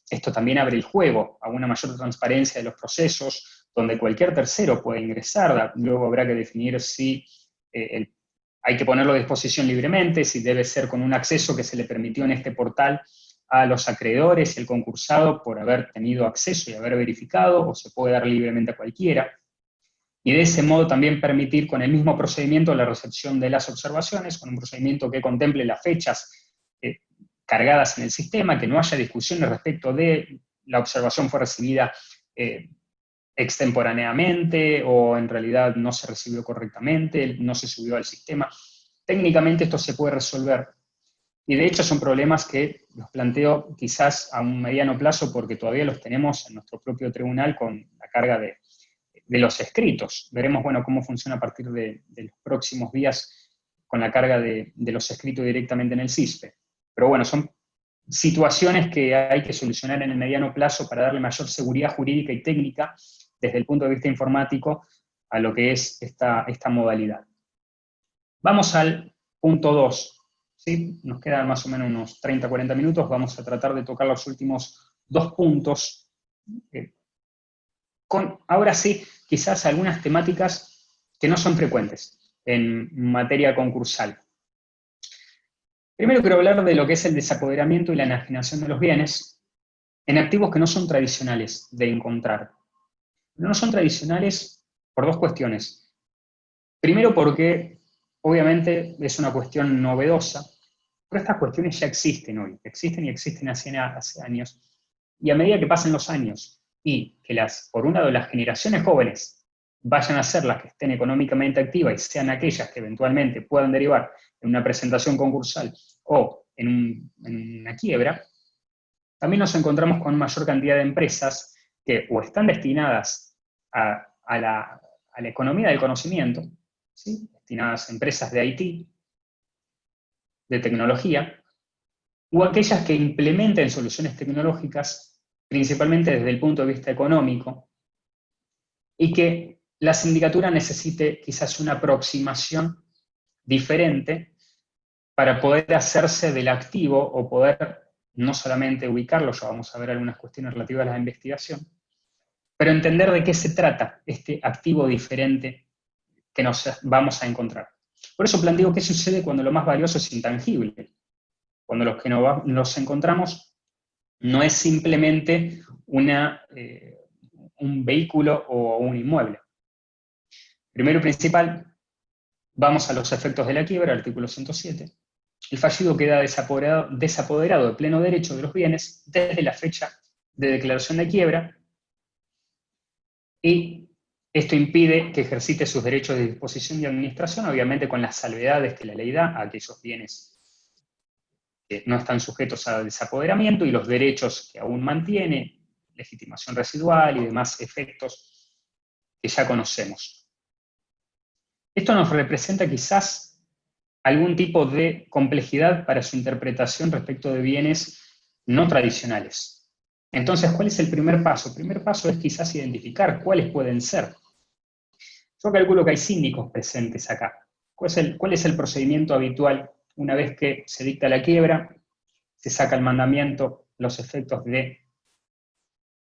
Esto también abre el juego a una mayor transparencia de los procesos, donde cualquier tercero puede ingresar. Luego habrá que definir si hay que ponerlo a disposición libremente, si debe ser con un acceso que se le permitió en este portal a los acreedores y el concursado por haber tenido acceso y haber verificado, o se puede dar libremente a cualquiera. Y de ese modo también permitir con el mismo procedimiento la recepción de las observaciones, con un procedimiento que contemple las fechas cargadas en el sistema, que no haya discusiones respecto de la observación fue recibida extemporáneamente, o en realidad no se recibió correctamente, no se subió al sistema. Técnicamente esto se puede resolver. Y de hecho son problemas que los planteo quizás a un mediano plazo porque todavía los tenemos en nuestro propio tribunal con la carga de los escritos. Veremos, bueno, cómo funciona a partir de los próximos días con la carga de los escritos directamente en el CISPE. Pero bueno, son situaciones que hay que solucionar en el mediano plazo para darle mayor seguridad jurídica y técnica desde el punto de vista informático a lo que es esta modalidad. Vamos al punto 2. ¿Sí? Nos quedan más o menos unos 30-40 minutos, vamos a tratar de tocar los últimos 2 puntos, con, ahora sí, quizás algunas temáticas que no son frecuentes en materia concursal. Primero quiero hablar de lo que es el desapoderamiento y la enajenación de los bienes en activos que no son tradicionales de encontrar. No son tradicionales por 2 cuestiones. Primero porque obviamente es una cuestión novedosa, pero estas cuestiones ya existen hoy, existen y existen hace años, y a medida que pasen los años y que por un lado las generaciones jóvenes vayan a ser las que estén económicamente activas y sean aquellas que eventualmente puedan derivar en una presentación concursal o en una quiebra, también nos encontramos con mayor cantidad de empresas que o están destinadas a la economía del conocimiento, ¿sí? Destinadas a empresas de IT, de tecnología, o aquellas que implementen soluciones tecnológicas, principalmente desde el punto de vista económico, y que la sindicatura necesite quizás una aproximación diferente para poder hacerse del activo o poder no solamente ubicarlo, ya vamos a ver algunas cuestiones relativas a la investigación, pero entender de qué se trata este activo diferente que nos vamos a encontrar. Por eso planteo qué sucede cuando lo más valioso es intangible. Cuando los que nos encontramos no es simplemente un vehículo o un inmueble. Primero y principal, vamos a los efectos de la quiebra, artículo 107. El fallido queda desapoderado de pleno derecho de los bienes desde la fecha de declaración de quiebra, y esto impide que ejercite sus derechos de disposición y administración, obviamente con las salvedades que la ley da a aquellos bienes que no están sujetos a desapoderamiento y los derechos que aún mantiene, legitimación residual y demás efectos que ya conocemos. Esto nos representa quizás algún tipo de complejidad para su interpretación respecto de bienes no tradicionales. Entonces, ¿cuál es el primer paso? El primer paso es quizás identificar cuáles pueden ser. Yo calculo que hay síndicos presentes acá. ¿Cuál es el procedimiento habitual una vez que se dicta la quiebra? Se saca el mandamiento, los efectos de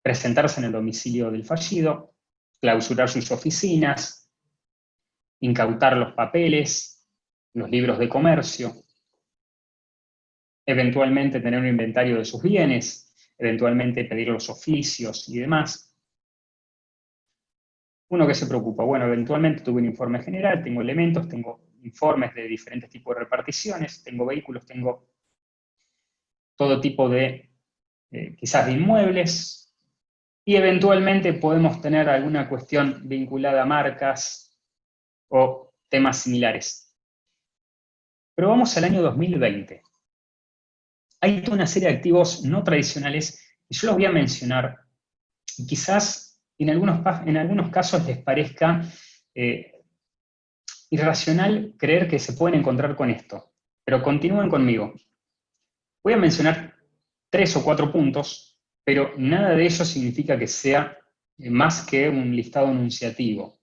presentarse en el domicilio del fallido, clausurar sus oficinas, incautar los papeles, los libros de comercio, eventualmente tener un inventario de sus bienes, eventualmente pedir los oficios y demás. Uno que se preocupa, bueno, eventualmente tuve un informe general, tengo elementos, tengo informes de diferentes tipos de reparticiones, tengo vehículos, tengo todo tipo de, quizás de inmuebles, y eventualmente podemos tener alguna cuestión vinculada a marcas o temas similares. Pero vamos al año 2020. Hay toda una serie de activos no tradicionales que yo los voy a mencionar, y quizás en algunos casos les parezca irracional creer que se pueden encontrar con esto, pero continúen conmigo. Voy a mencionar 3 o 4 puntos, pero nada de ello significa que sea más que un listado enunciativo.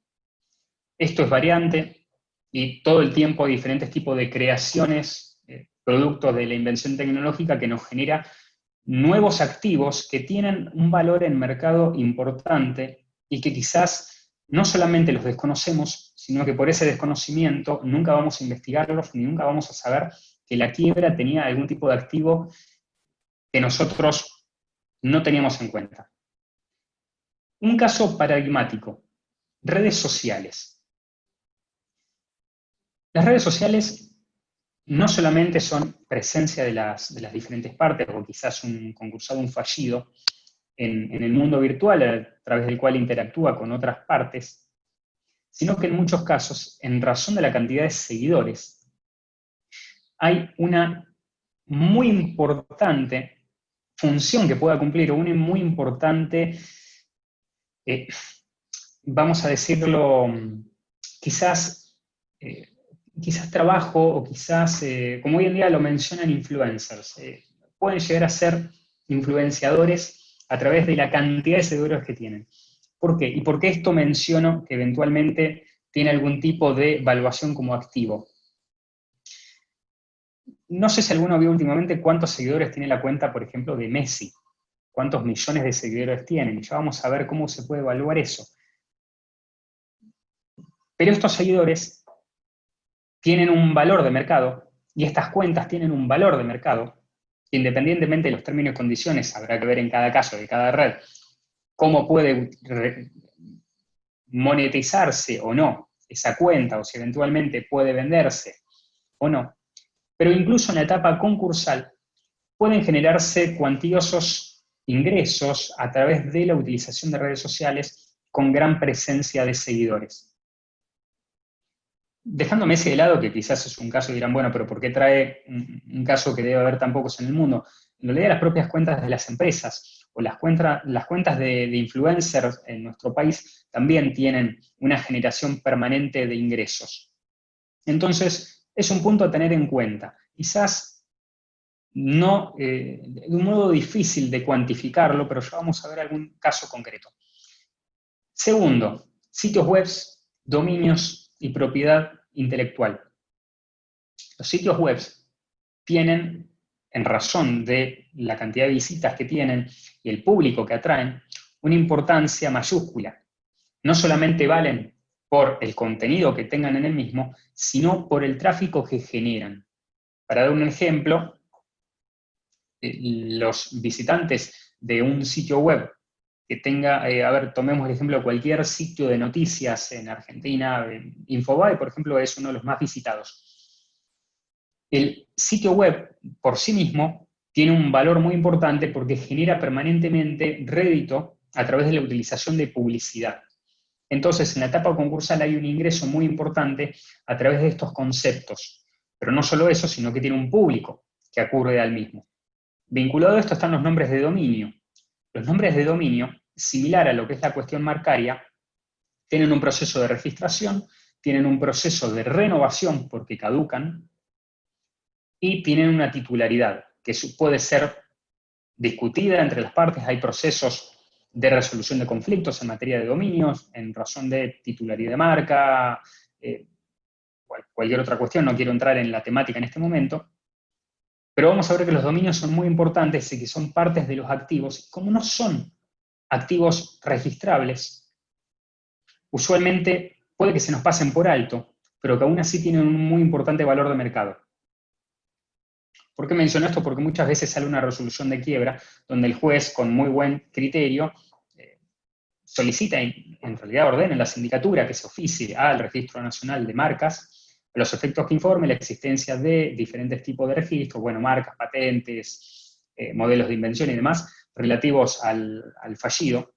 Esto es variante y todo el tiempo hay diferentes tipos de creaciones, productos de la invención tecnológica que nos genera nuevos activos que tienen un valor en mercado importante y que quizás no solamente los desconocemos, sino que por ese desconocimiento nunca vamos a investigarlos ni nunca vamos a saber que la quiebra tenía algún tipo de activo que nosotros no teníamos en cuenta. Un caso paradigmático, redes sociales. Las redes sociales no solamente son presencia de las diferentes partes, o quizás un concursado, un fallido, en el mundo virtual a través del cual interactúa con otras partes, sino que en muchos casos, en razón de la cantidad de seguidores, hay una muy importante función que pueda cumplir, o una muy importante, vamos a decirlo, quizás trabajo, o quizás, como hoy en día lo mencionan influencers, pueden llegar a ser influenciadores a través de la cantidad de seguidores que tienen. ¿Por qué? ¿Y por qué esto menciono que eventualmente tiene algún tipo de evaluación como activo? No sé si alguno vio últimamente cuántos seguidores tiene la cuenta, por ejemplo, de Messi. Cuántos millones de seguidores tienen. Ya vamos a ver cómo se puede evaluar eso. Pero estos seguidores tienen un valor de mercado, y estas cuentas tienen un valor de mercado, independientemente de los términos y condiciones, habrá que ver en cada caso de cada red cómo puede monetizarse o no esa cuenta, o si eventualmente puede venderse o no. Pero incluso en la etapa concursal pueden generarse cuantiosos ingresos a través de la utilización de redes sociales con gran presencia de seguidores. Dejando a Messi de lado, que quizás es un caso y dirán, bueno, pero ¿por qué trae un caso que debe haber tan pocos en el mundo? En realidad las propias cuentas de las empresas o las cuentas de influencers en nuestro país también tienen una generación permanente de ingresos. Entonces, es un punto a tener en cuenta. Quizás no, de un modo difícil de cuantificarlo, pero ya vamos a ver algún caso concreto. Segundo, sitios web, dominios y propiedad intelectual. Los sitios web tienen, en razón de la cantidad de visitas que tienen y el público que atraen, una importancia mayúscula. No solamente valen por el contenido que tengan en el mismo, sino por el tráfico que generan. Para dar un ejemplo, los visitantes de un sitio web que tenga, tomemos el ejemplo de cualquier sitio de noticias en Argentina, Infobae, por ejemplo, es uno de los más visitados. El sitio web, por sí mismo, tiene un valor muy importante porque genera permanentemente rédito a través de la utilización de publicidad. Entonces, en la etapa concursal hay un ingreso muy importante a través de estos conceptos. Pero no solo eso, sino que tiene un público que acude al mismo. Vinculado a esto están los nombres de dominio. Los nombres de dominio, similar a lo que es la cuestión marcaria, tienen un proceso de registración, tienen un proceso de renovación porque caducan, y tienen una titularidad que puede ser discutida entre las partes. Hay procesos de resolución de conflictos en materia de dominios, en razón de titularidad de marca, cualquier otra cuestión, no quiero entrar en la temática en este momento, pero vamos a ver que los dominios son muy importantes y que son partes de los activos. Como no son activos registrables, usualmente puede que se nos pasen por alto, pero que aún así tienen un muy importante valor de mercado. ¿Por qué menciono esto? Porque muchas veces sale una resolución de quiebra donde el juez, con muy buen criterio, solicita, en realidad ordena en la sindicatura que se oficie al Registro Nacional de Marcas, los efectos que informe la existencia de diferentes tipos de registros, bueno, marcas, patentes, modelos de invención y demás, relativos al fallido.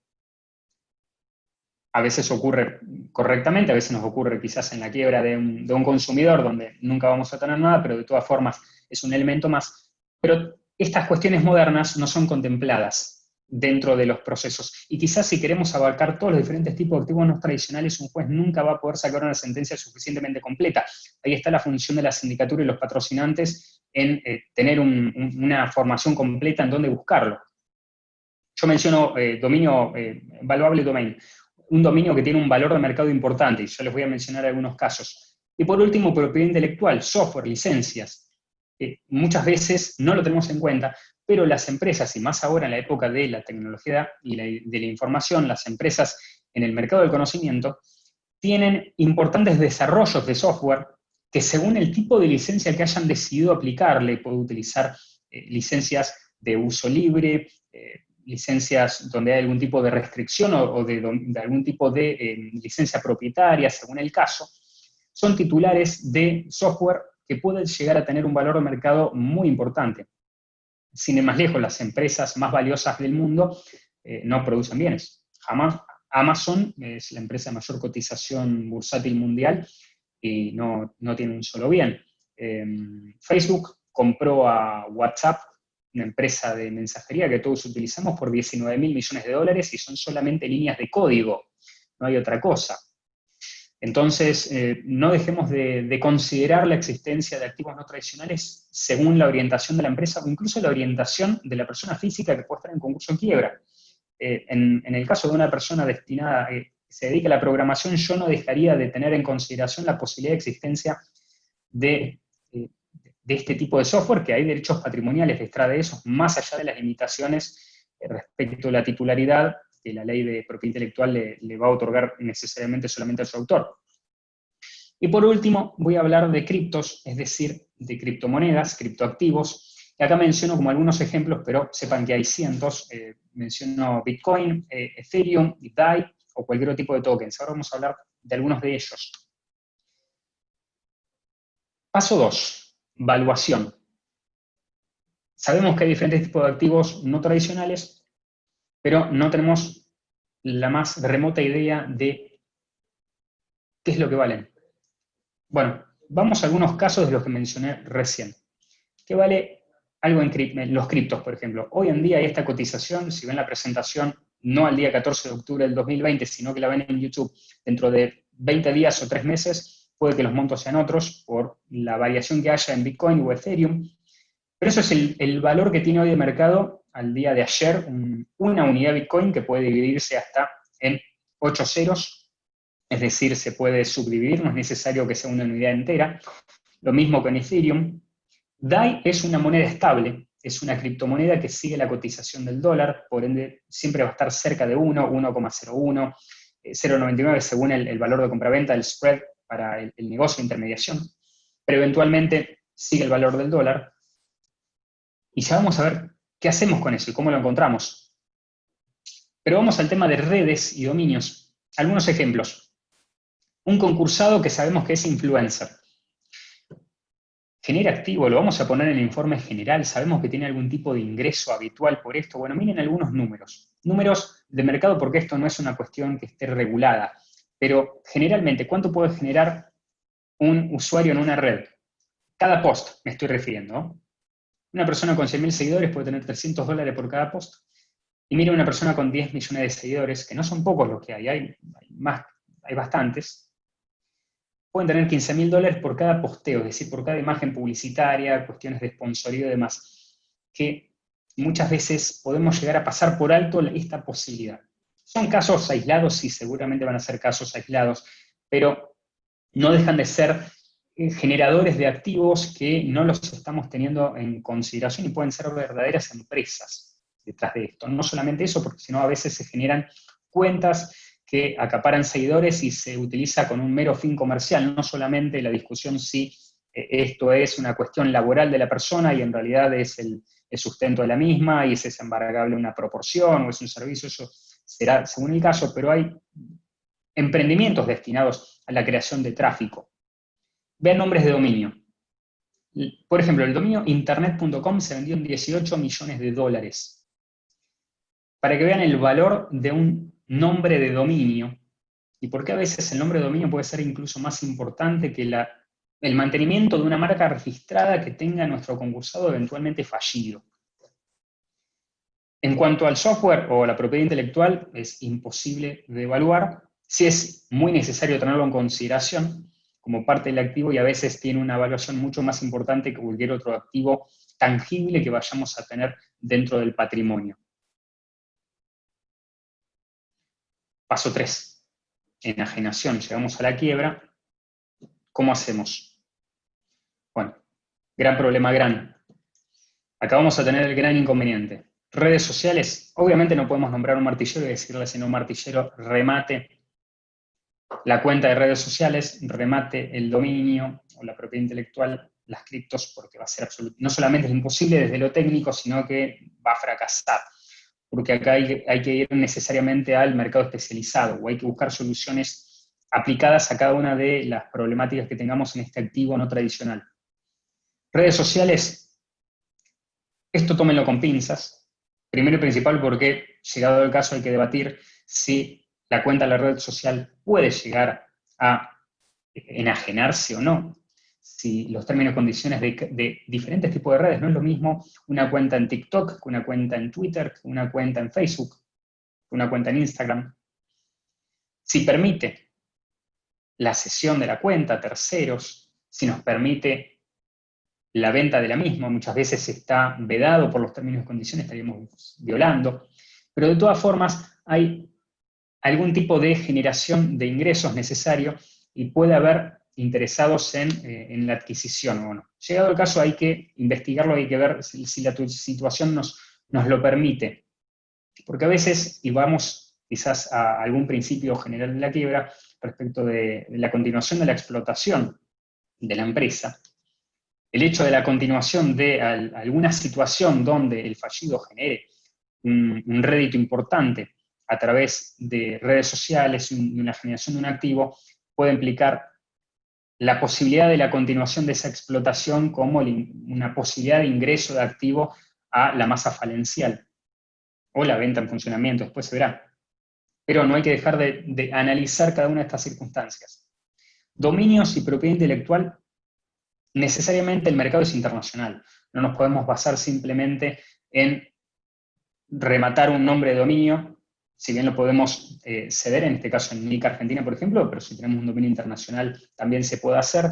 A veces ocurre correctamente, a veces nos ocurre quizás en la quiebra de un consumidor, donde nunca vamos a tener nada, pero de todas formas es un elemento más. Pero estas cuestiones modernas no son contempladas dentro de los procesos. Y quizás si queremos abarcar todos los diferentes tipos de activos no tradicionales, un juez nunca va a poder sacar una sentencia suficientemente completa. Ahí está la función de la sindicatura y los patrocinantes en tener una formación completa en dónde buscarlo. Yo menciono dominio, valuable domain, un dominio que tiene un valor de mercado importante, y yo les voy a mencionar algunos casos. Y por último, propiedad intelectual, software, licencias. Muchas veces no lo tenemos en cuenta, pero las empresas, y más ahora en la época de la tecnología y de la información, las empresas en el mercado del conocimiento, tienen importantes desarrollos de software que según el tipo de licencia que hayan decidido aplicarle, puede utilizar licencias de uso libre, licencias donde hay algún tipo de restricción o de algún tipo de licencia propietaria, según el caso, son titulares de software que pueden llegar a tener un valor de mercado muy importante. Sin ir más lejos, las empresas más valiosas del mundo no producen bienes. Jamás. Amazon es la empresa de mayor cotización bursátil mundial y no tiene un solo bien. Facebook compró a WhatsApp, una empresa de mensajería que todos utilizamos, por 19.000 millones de dólares y son solamente líneas de código, no hay otra cosa. Entonces, no dejemos de considerar la existencia de activos no tradicionales según la orientación de la empresa o incluso la orientación de la persona física que puede estar en concurso en quiebra. En el caso de una persona destinada que se dedica a la programación, yo no dejaría de tener en consideración la posibilidad de existencia de este tipo de software, que hay derechos patrimoniales detrás de eso, más allá de las limitaciones respecto a la titularidad que la ley de propiedad intelectual le va a otorgar necesariamente solamente a su autor. Y por último, voy a hablar de criptos, es decir, de criptomonedas, criptoactivos. Y acá menciono como algunos ejemplos, pero sepan que hay cientos. Menciono Bitcoin, Ethereum, DAI o cualquier otro tipo de tokens. Ahora vamos a hablar de algunos de ellos. Paso 2, valuación. Sabemos que hay diferentes tipos de activos no tradicionales, pero no tenemos la más remota idea de qué es lo que valen. Bueno, vamos a algunos casos de los que mencioné recién. ¿Qué vale algo en los criptos, por ejemplo? Hoy en día hay esta cotización, si ven la presentación, no al día 14 de octubre del 2020, sino que la ven en YouTube dentro de 20 días o 3 meses, puede que los montos sean otros por la variación que haya en Bitcoin o Ethereum. Pero eso es el valor que tiene hoy de mercado al día de ayer, una unidad de Bitcoin que puede dividirse hasta en 8 ceros, es decir, se puede subdividir, no es necesario que sea una unidad entera. Lo mismo con Ethereum. DAI es una moneda estable, es una criptomoneda que sigue la cotización del dólar, por ende siempre va a estar cerca de 1, 1,01, 0,99 según el valor de compraventa, el spread para el negocio de intermediación, pero eventualmente sigue el valor del dólar. Y ya vamos a ver qué hacemos con eso y cómo lo encontramos. Pero vamos al tema de redes y dominios. Algunos ejemplos. Un concursado que sabemos que es influencer. Genera activo, lo vamos a poner en el informe general, sabemos que tiene algún tipo de ingreso habitual por esto. Bueno, miren algunos números. Números de mercado, porque esto no es una cuestión que esté regulada. Pero generalmente, ¿cuánto puede generar un usuario en una red? Cada post, me estoy refiriendo, ¿no? Una persona con 100.000 seguidores puede tener $300 por cada post. Y mira una persona con 10 millones de seguidores, que no son pocos los que hay bastantes, pueden tener $15.000 por cada posteo, es decir, por cada imagen publicitaria, cuestiones de sponsoría y demás, que muchas veces podemos llegar a pasar por alto esta posibilidad. Son casos aislados, y seguramente van a ser casos aislados, pero no dejan de ser generadores de activos que no los estamos teniendo en consideración y pueden ser verdaderas empresas detrás de esto. No solamente eso, porque si no a veces se generan cuentas que acaparan seguidores y se utiliza con un mero fin comercial, no solamente la discusión si esto es una cuestión laboral de la persona y en realidad es el sustento de la misma y es embargable una proporción o es un servicio, eso será según el caso, pero hay emprendimientos destinados a la creación de tráfico. Vean nombres de dominio. Por ejemplo, el dominio internet.com se vendió en $18 millones. Para que vean el valor de un nombre de dominio, y por qué a veces el nombre de dominio puede ser incluso más importante que el mantenimiento de una marca registrada que tenga nuestro concursado eventualmente fallido. En cuanto al software o la propiedad intelectual, es imposible de evaluar. Sí es muy necesario tenerlo en consideración como parte del activo y a veces tiene una evaluación mucho más importante que cualquier otro activo tangible que vayamos a tener dentro del patrimonio. Paso 3. Enajenación. Llegamos a la quiebra. ¿Cómo hacemos? Bueno, gran problema, Acá vamos a tener el gran inconveniente. Redes sociales, obviamente no podemos nombrar un martillero y decirle si no un martillero remate la cuenta de redes sociales, remate el dominio o la propiedad intelectual, las criptos, porque va a ser no solamente es imposible desde lo técnico, sino que va a fracasar. Porque acá hay que ir necesariamente al mercado especializado o hay que buscar soluciones aplicadas a cada una de las problemáticas que tengamos en este activo no tradicional. Redes sociales, esto tómenlo con pinzas. Primero y principal porque, llegado el caso, hay que debatir si la cuenta de la red social puede llegar a enajenarse o no. Si los términos y condiciones de diferentes tipos de redes, no es lo mismo una cuenta en TikTok que una cuenta en Twitter, que una cuenta en Facebook, que una cuenta en Instagram. Si permite la cesión de la cuenta a terceros, si nos permite la venta de la misma, muchas veces está vedado por los términos y condiciones, estaríamos violando, pero de todas formas hay algún tipo de generación de ingresos necesario y puede haber interesados en la adquisición o no. Llegado el caso hay que investigarlo, hay que ver si la situación nos lo permite, porque a veces, y vamos quizás a algún principio general de la quiebra, respecto de la continuación de la explotación de la empresa, el hecho de la continuación de alguna situación donde el fallido genere un rédito importante a través de redes sociales y una generación de un activo, puede implicar la posibilidad de la continuación de esa explotación como una posibilidad de ingreso de activo a la masa falencial, o la venta en funcionamiento, después se verá. Pero no hay que dejar de analizar cada una de estas circunstancias. Dominios y propiedad intelectual, necesariamente el mercado es internacional. No nos podemos basar simplemente en rematar un nombre de dominio, si bien lo podemos ceder, en este caso en NIC Argentina, por ejemplo, pero si tenemos un dominio internacional también se puede hacer,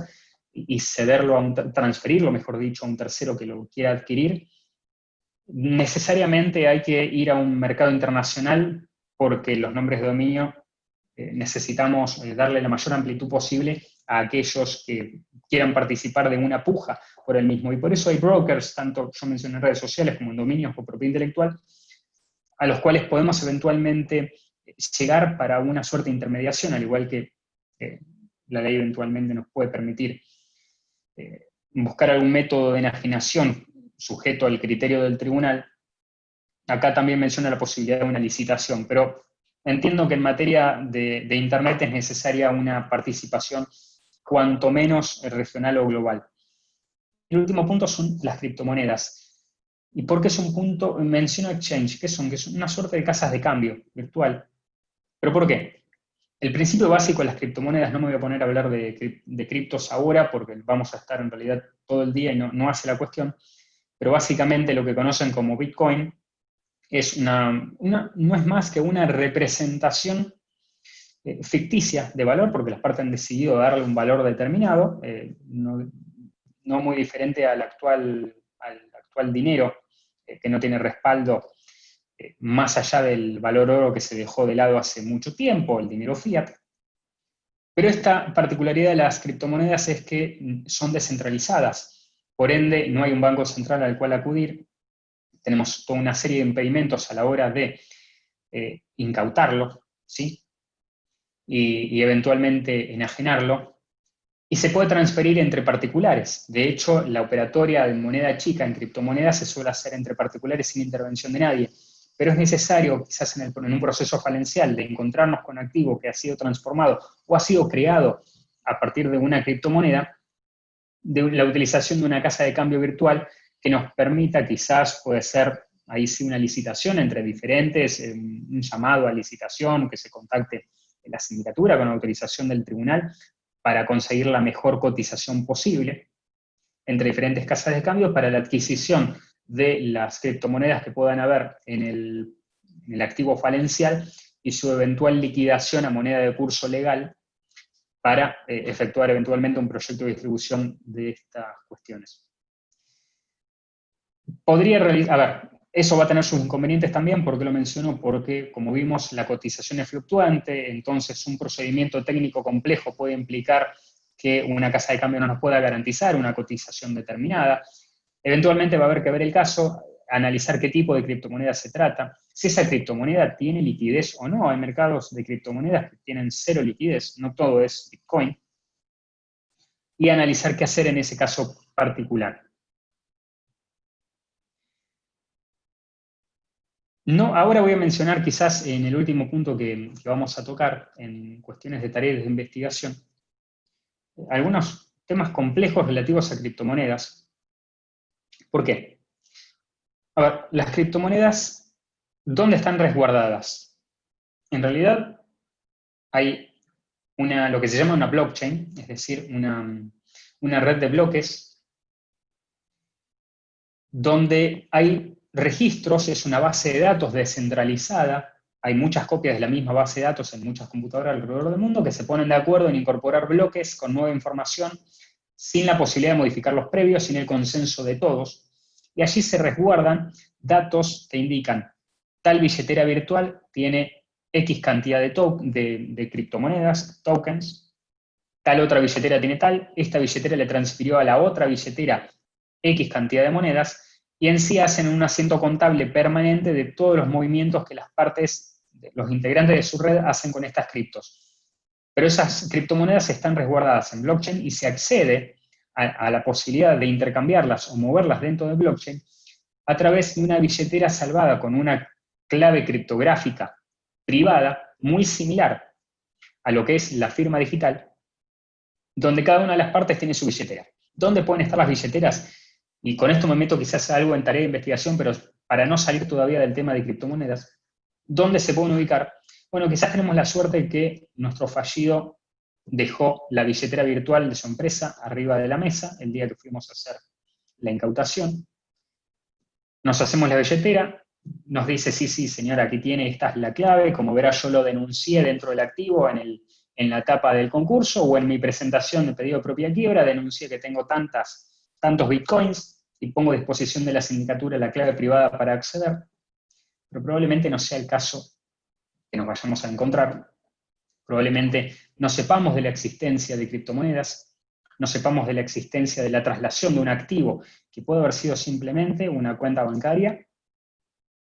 y cederlo, transferirlo, mejor dicho, a un tercero que lo quiera adquirir. Necesariamente hay que ir a un mercado internacional porque los nombres de dominio necesitamos darle la mayor amplitud posible a aquellos que quieran participar de una puja por el mismo. Y por eso hay brokers, tanto yo mencioné en redes sociales como en dominios o propiedad intelectual, a los cuales podemos eventualmente llegar para una suerte de intermediación, al igual que la ley eventualmente nos puede permitir buscar algún método de enajenación sujeto al criterio del tribunal. Acá también menciona la posibilidad de una licitación, pero entiendo que en materia de Internet es necesaria una participación cuanto menos regional o global. El último punto son las criptomonedas. ¿Y por qué es un punto? Menciono exchange, ¿qué son? Que son una suerte de casas de cambio virtual. ¿Pero por qué? El principio básico de las criptomonedas, no me voy a poner a hablar de criptos ahora porque vamos a estar en realidad todo el día y no hace la cuestión, pero básicamente lo que conocen como Bitcoin es no es más que una representación ficticia de valor, porque las partes han decidido darle un valor determinado, no muy diferente al actual dinero, que no tiene respaldo más allá del valor oro que se dejó de lado hace mucho tiempo, el dinero fiat. Pero esta particularidad de las criptomonedas es que son descentralizadas, por ende no hay un banco central al cual acudir, tenemos toda una serie de impedimentos a la hora de incautarlo, ¿sí? Y eventualmente enajenarlo, y se puede transferir entre particulares. De hecho, la operatoria de moneda chica en criptomonedas se suele hacer entre particulares sin intervención de nadie, pero es necesario, quizás en un proceso falencial, de encontrarnos con activo que ha sido transformado o ha sido creado a partir de una criptomoneda, de la utilización de una casa de cambio virtual que nos permita, quizás puede ser ahí sí una licitación entre diferentes, un llamado a licitación, que se contacte la sindicatura con autorización del tribunal para conseguir la mejor cotización posible entre diferentes casas de cambio para la adquisición de las criptomonedas que puedan haber en el activo falencial y su eventual liquidación a moneda de curso legal para efectuar eventualmente un proyecto de distribución de estas cuestiones. Podría realizar, a ver, eso va a tener sus inconvenientes también, ¿por qué lo menciono? Porque, como vimos, la cotización es fluctuante, entonces un procedimiento técnico complejo puede implicar que una casa de cambio no nos pueda garantizar una cotización determinada. Eventualmente va a haber que ver el caso, analizar qué tipo de criptomoneda se trata, si esa criptomoneda tiene liquidez o no. Hay mercados de criptomonedas que tienen cero liquidez, no todo es Bitcoin, y analizar qué hacer en ese caso particular. No, ahora voy a mencionar quizás en el último punto que vamos a tocar, en cuestiones de tareas de investigación, algunos temas complejos relativos a criptomonedas. ¿Por qué? A ver, las criptomonedas, ¿dónde están resguardadas? En realidad hay lo que se llama una blockchain, es decir, una red de bloques donde hay registros, es una base de datos descentralizada, hay muchas copias de la misma base de datos en muchas computadoras alrededor del mundo que se ponen de acuerdo en incorporar bloques con nueva información sin la posibilidad de modificar los previos, sin el consenso de todos. Y allí se resguardan datos que indican tal billetera virtual tiene X cantidad de criptomonedas, tokens, tal otra billetera tiene tal, esta billetera le transfirió a la otra billetera X cantidad de monedas, y en sí hacen un asiento contable permanente de todos los movimientos que las partes, los integrantes de su red hacen con estas criptos. Pero esas criptomonedas están resguardadas en blockchain y se accede a la posibilidad de intercambiarlas o moverlas dentro de blockchain a través de una billetera salvada con una clave criptográfica privada muy similar a lo que es la firma digital, donde cada una de las partes tiene su billetera. ¿Dónde pueden estar las billeteras? Y con esto me meto quizás algo en tarea de investigación, pero para no salir todavía del tema de criptomonedas, ¿dónde se pueden ubicar? Bueno, quizás tenemos la suerte de que nuestro fallido dejó la billetera virtual de su empresa arriba de la mesa el día que fuimos a hacer la incautación. Nos hacemos la billetera, nos dice, sí, señora, aquí tiene, esta es la clave, como verá yo lo denuncié dentro del activo en la etapa del concurso o en mi presentación de pedido de propia quiebra, denuncié que tengo tantos bitcoins y pongo a disposición de la sindicatura la clave privada para acceder, pero probablemente no sea el caso que nos vayamos a encontrar. Probablemente no sepamos de la existencia de criptomonedas, no sepamos de la existencia de la traslación de un activo que puede haber sido simplemente una cuenta bancaria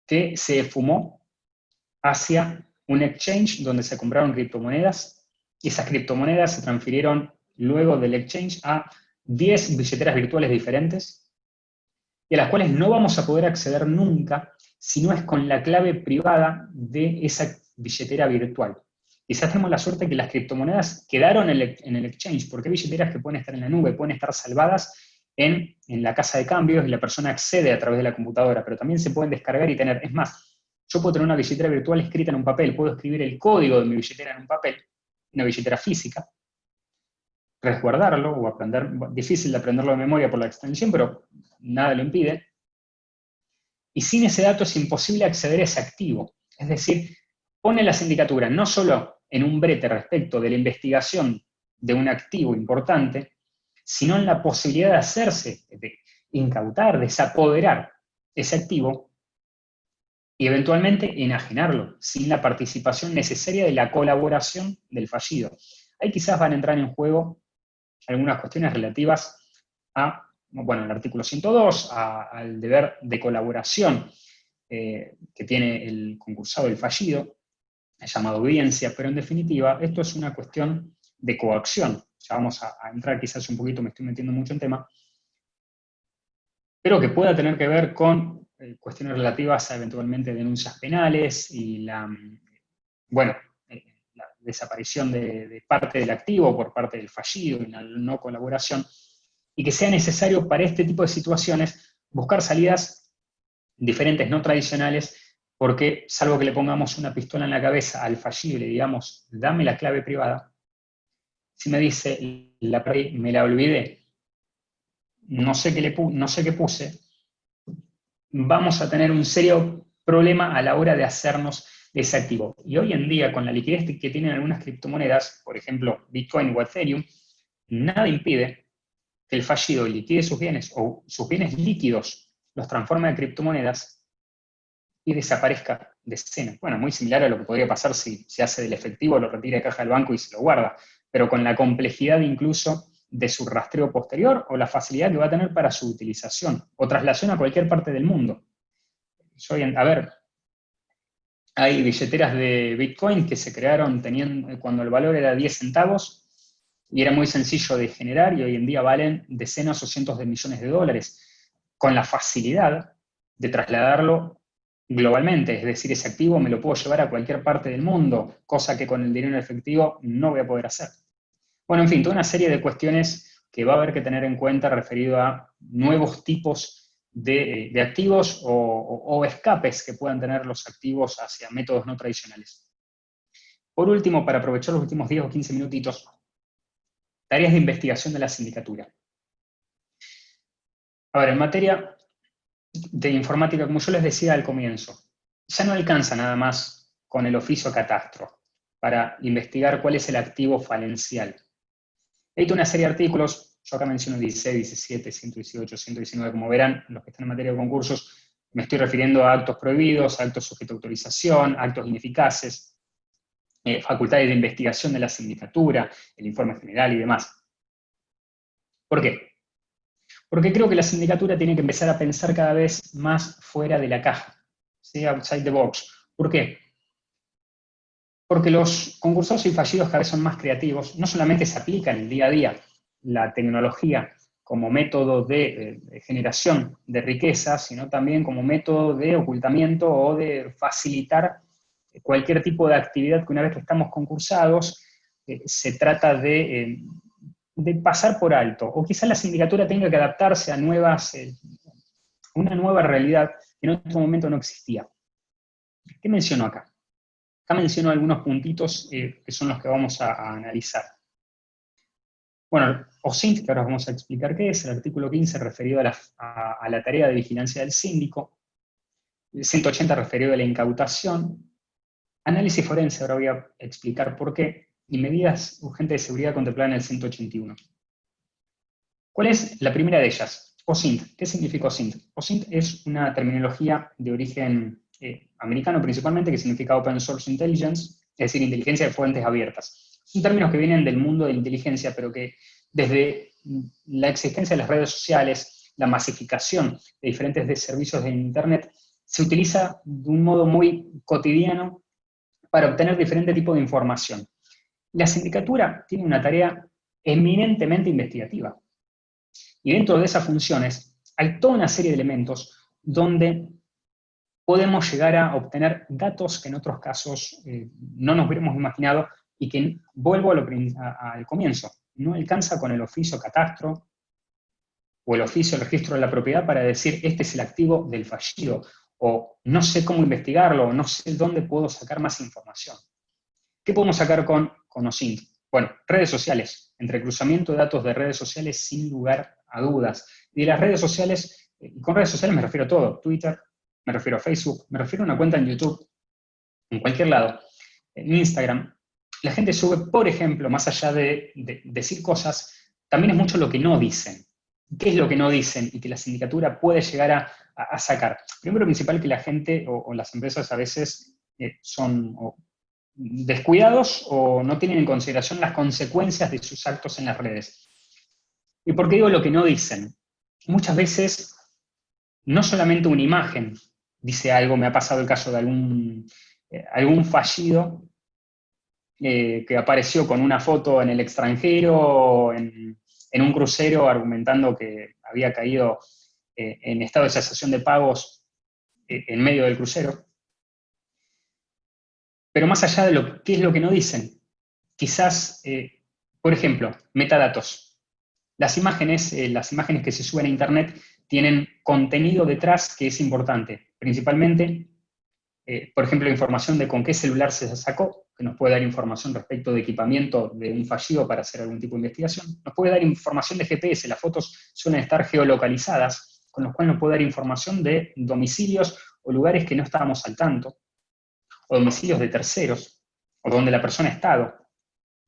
que se fumó hacia un exchange donde se compraron criptomonedas y esas criptomonedas se transfirieron luego del exchange a 10 billeteras virtuales diferentes y a las cuales no vamos a poder acceder nunca si no es con la clave privada de esa billetera virtual. Quizás tenemos la suerte que las criptomonedas quedaron en el exchange, porque hay billeteras que pueden estar en la nube, pueden estar salvadas en la casa de cambios y la persona accede a través de la computadora, pero también se pueden descargar y tener. Es más, yo puedo tener una billetera virtual escrita en un papel, puedo escribir el código de mi billetera en un papel, una billetera física, resguardarlo o aprender, difícil de aprenderlo de memoria por la extensión, pero nada lo impide. Y sin ese dato es imposible acceder a ese activo. Es decir, pone la sindicatura no solo en un brete respecto de la investigación de un activo importante, sino en la posibilidad de hacerse, de incautar, desapoderar ese activo y eventualmente enajenarlo, sin la participación necesaria de la colaboración del fallido. Ahí quizás van a entrar en juego algunas cuestiones relativas a, bueno, el artículo 102, al deber de colaboración que tiene el concursado, el fallido, llamado audiencia, pero en definitiva esto es una cuestión de coacción. Ya vamos a entrar quizás un poquito, me estoy metiendo mucho en tema, pero que pueda tener que ver con cuestiones relativas a eventualmente denuncias penales y la desaparición de parte del activo por parte del fallido y la no colaboración. y que sea necesario para este tipo de situaciones buscar salidas diferentes, no tradicionales, porque salvo que le pongamos una pistola en la cabeza al fallido y le digamos, dame la clave privada, si me dice, la perdí, me la olvidé, no sé qué puse, vamos a tener un serio problema a la hora de hacernos de ese activo. Y hoy en día, con la liquidez que tienen algunas criptomonedas, por ejemplo, Bitcoin o Ethereum, nada impide que el fallido liquide sus bienes o sus bienes líquidos los transforme en criptomonedas y desaparezca de escena. Bueno, muy similar a lo que podría pasar si se hace del efectivo, lo retira de caja del banco y se lo guarda, pero con la complejidad incluso de su rastreo posterior o la facilidad que va a tener para su utilización o traslación a cualquier parte del mundo. A ver, hay billeteras de Bitcoin que se crearon cuando el valor era 10 centavos y era muy sencillo de generar y hoy en día valen decenas o cientos de millones de dólares, con la facilidad de trasladarlo globalmente, es decir, ese activo me lo puedo llevar a cualquier parte del mundo, cosa que con el dinero en efectivo no voy a poder hacer. Bueno, en fin, toda una serie de cuestiones que va a haber que tener en cuenta referido a nuevos tipos de activos o escapes que puedan tener los activos hacia métodos no tradicionales. Por último, para aprovechar los últimos 10 o 15 minutitos, tareas de investigación de la sindicatura. A ver, en materia de informática, como yo les decía al comienzo, ya no alcanza nada más con el oficio catastro para investigar cuál es el activo falencial. He hecho una serie de artículos, yo acá menciono 16, 17, 118, 119, como verán, los que están en materia de concursos, me estoy refiriendo a actos prohibidos, actos sujetos a autorización, actos ineficaces, facultades de investigación de la sindicatura, el informe general y demás. ¿Por qué? Porque creo que la sindicatura tiene que empezar a pensar cada vez más fuera de la caja, ¿sí? Outside the box. ¿Por qué? Porque los concursados y fallidos cada vez son más creativos, no solamente se aplica en el día a día la tecnología como método de generación de riqueza, sino también como método de ocultamiento o de facilitar cualquier tipo de actividad que una vez que estamos concursados se trata de pasar por alto, o quizás la sindicatura tenga que adaptarse a una nueva realidad que en otro momento no existía. ¿Qué menciono acá? Acá menciono algunos puntitos que son los que vamos a analizar. Bueno, OSINT, que ahora vamos a explicar qué es, el artículo 15 referido a la tarea de vigilancia del síndico, el 180 referido a la incautación, análisis forense, ahora voy a explicar por qué, y medidas urgentes de seguridad contempladas en el 181. ¿Cuál es la primera de ellas? OSINT. ¿Qué significa OSINT? OSINT es una terminología de origen americano principalmente, que significa Open Source Intelligence, es decir, inteligencia de fuentes abiertas. Son términos que vienen del mundo de la inteligencia, pero que desde la existencia de las redes sociales, la masificación de diferentes servicios de Internet, se utiliza de un modo muy cotidiano para obtener diferente tipo de información. La sindicatura tiene una tarea eminentemente investigativa. Y dentro de esas funciones hay toda una serie de elementos donde podemos llegar a obtener datos que en otros casos no nos hubiéramos imaginado y que, vuelvo al comienzo, no alcanza con el oficio catastro o el oficio registro de la propiedad para decir este es el activo del fallido, o no sé cómo investigarlo, o no sé dónde puedo sacar más información. ¿Qué podemos sacar con OSINT? Bueno, redes sociales, entrecruzamiento de datos de redes sociales sin lugar a dudas. Y de las redes sociales, y con redes sociales me refiero a todo, Twitter, me refiero a Facebook, me refiero a una cuenta en YouTube, en cualquier lado, en Instagram. La gente sube, por ejemplo, más allá de decir cosas, también es mucho lo que no dicen. ¿Qué es lo que no dicen y que la sindicatura puede llegar a sacar? Primero, principal, que la gente o las empresas a veces son descuidados o no tienen en consideración las consecuencias de sus actos en las redes. ¿Y por qué digo lo que no dicen? Muchas veces, no solamente una imagen dice algo, me ha pasado el caso de algún fallido que apareció con una foto en el extranjero, en un crucero, argumentando que había caído en estado de cesación de pagos en medio del crucero. Pero más allá de qué es lo que no dicen, quizás, por ejemplo, metadatos. Las imágenes que se suben a Internet tienen contenido detrás que es importante, principalmente, por ejemplo, información de con qué celular se sacó, que nos puede dar información respecto de equipamiento de un fallido para hacer algún tipo de investigación. Nos puede dar información de GPS, las fotos suelen estar geolocalizadas, con lo cual nos puede dar información de domicilios o lugares que no estábamos al tanto, o domicilios de terceros, o donde la persona ha estado.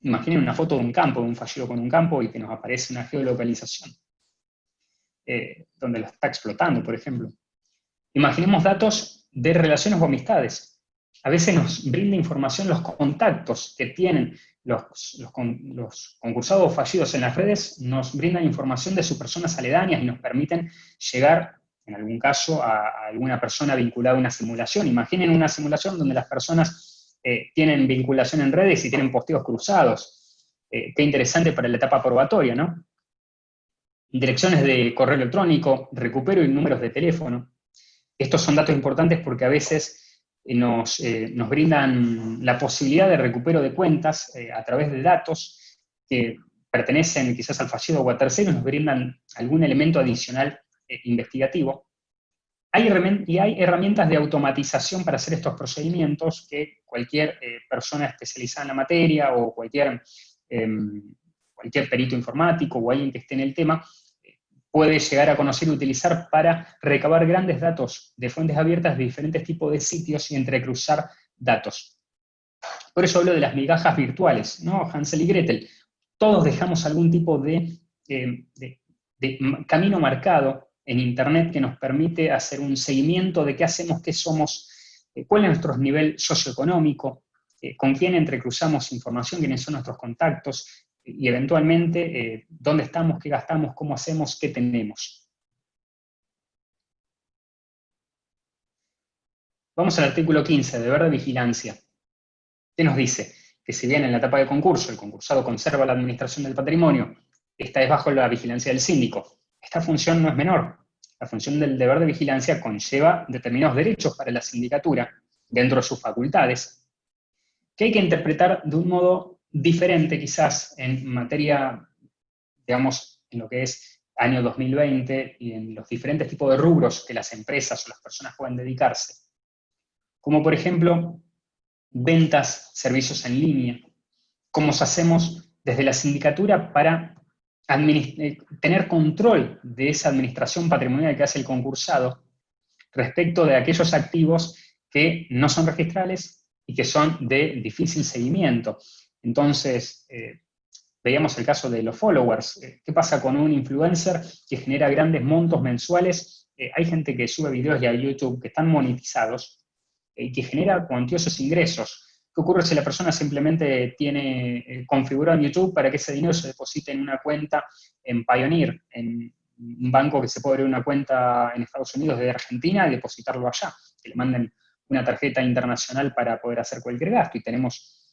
Imaginen una foto de un campo, de un fallido con un campo, y que nos aparece una geolocalización, donde lo está explotando, por ejemplo. Imaginemos datos de relaciones o amistades. A veces nos brinda información los contactos que tienen los concursados o fallidos en las redes, nos brindan información de sus personas aledañas y nos permiten llegar, en algún caso, a alguna persona vinculada a una simulación. Imaginen una simulación donde las personas tienen vinculación en redes y tienen posteos cruzados. Qué interesante para la etapa probatoria, ¿no? Direcciones de correo electrónico, recupero y números de teléfono. Estos son datos importantes porque a veces nos brindan la posibilidad de recupero de cuentas a través de datos que pertenecen quizás al fallido o a terceros, nos brindan algún elemento adicional investigativo. Hay herramientas de automatización para hacer estos procedimientos que cualquier persona especializada en la materia o cualquier perito informático o alguien que esté en el tema puede llegar a conocer y utilizar para recabar grandes datos de fuentes abiertas de diferentes tipos de sitios y entrecruzar datos. Por eso hablo de las migajas virtuales, ¿no? Hansel y Gretel. Todos dejamos algún tipo de camino marcado en Internet que nos permite hacer un seguimiento de qué hacemos, qué somos, cuál es nuestro nivel socioeconómico, con quién entrecruzamos información, quiénes son nuestros contactos, y eventualmente dónde estamos, qué gastamos, cómo hacemos, qué tenemos. Vamos al artículo 15, deber de vigilancia. ¿Qué nos dice? Que si bien en la etapa de concurso el concursado conserva la administración del patrimonio, esta es bajo la vigilancia del síndico. Esta función no es menor. La función del deber de vigilancia conlleva determinados derechos para la sindicatura, dentro de sus facultades, que hay que interpretar de un modo diferente quizás en materia, digamos, en lo que es año 2020 y en los diferentes tipos de rubros que las empresas o las personas pueden dedicarse. Como por ejemplo, ventas, servicios en línea, cómo hacemos desde la sindicatura para tener control de esa administración patrimonial que hace el concursado respecto de aquellos activos que no son registrales y que son de difícil seguimiento. Entonces, veíamos el caso de los followers. ¿Qué pasa con un influencer que genera grandes montos mensuales? Hay gente que sube videos ya a YouTube que están monetizados y que genera cuantiosos ingresos. ¿Qué ocurre si la persona simplemente tiene configurado en YouTube para que ese dinero se deposite en una cuenta en Payoneer, en un banco que se puede abrir una cuenta en Estados Unidos desde Argentina y depositarlo allá, que le manden una tarjeta internacional para poder hacer cualquier gasto, y tenemos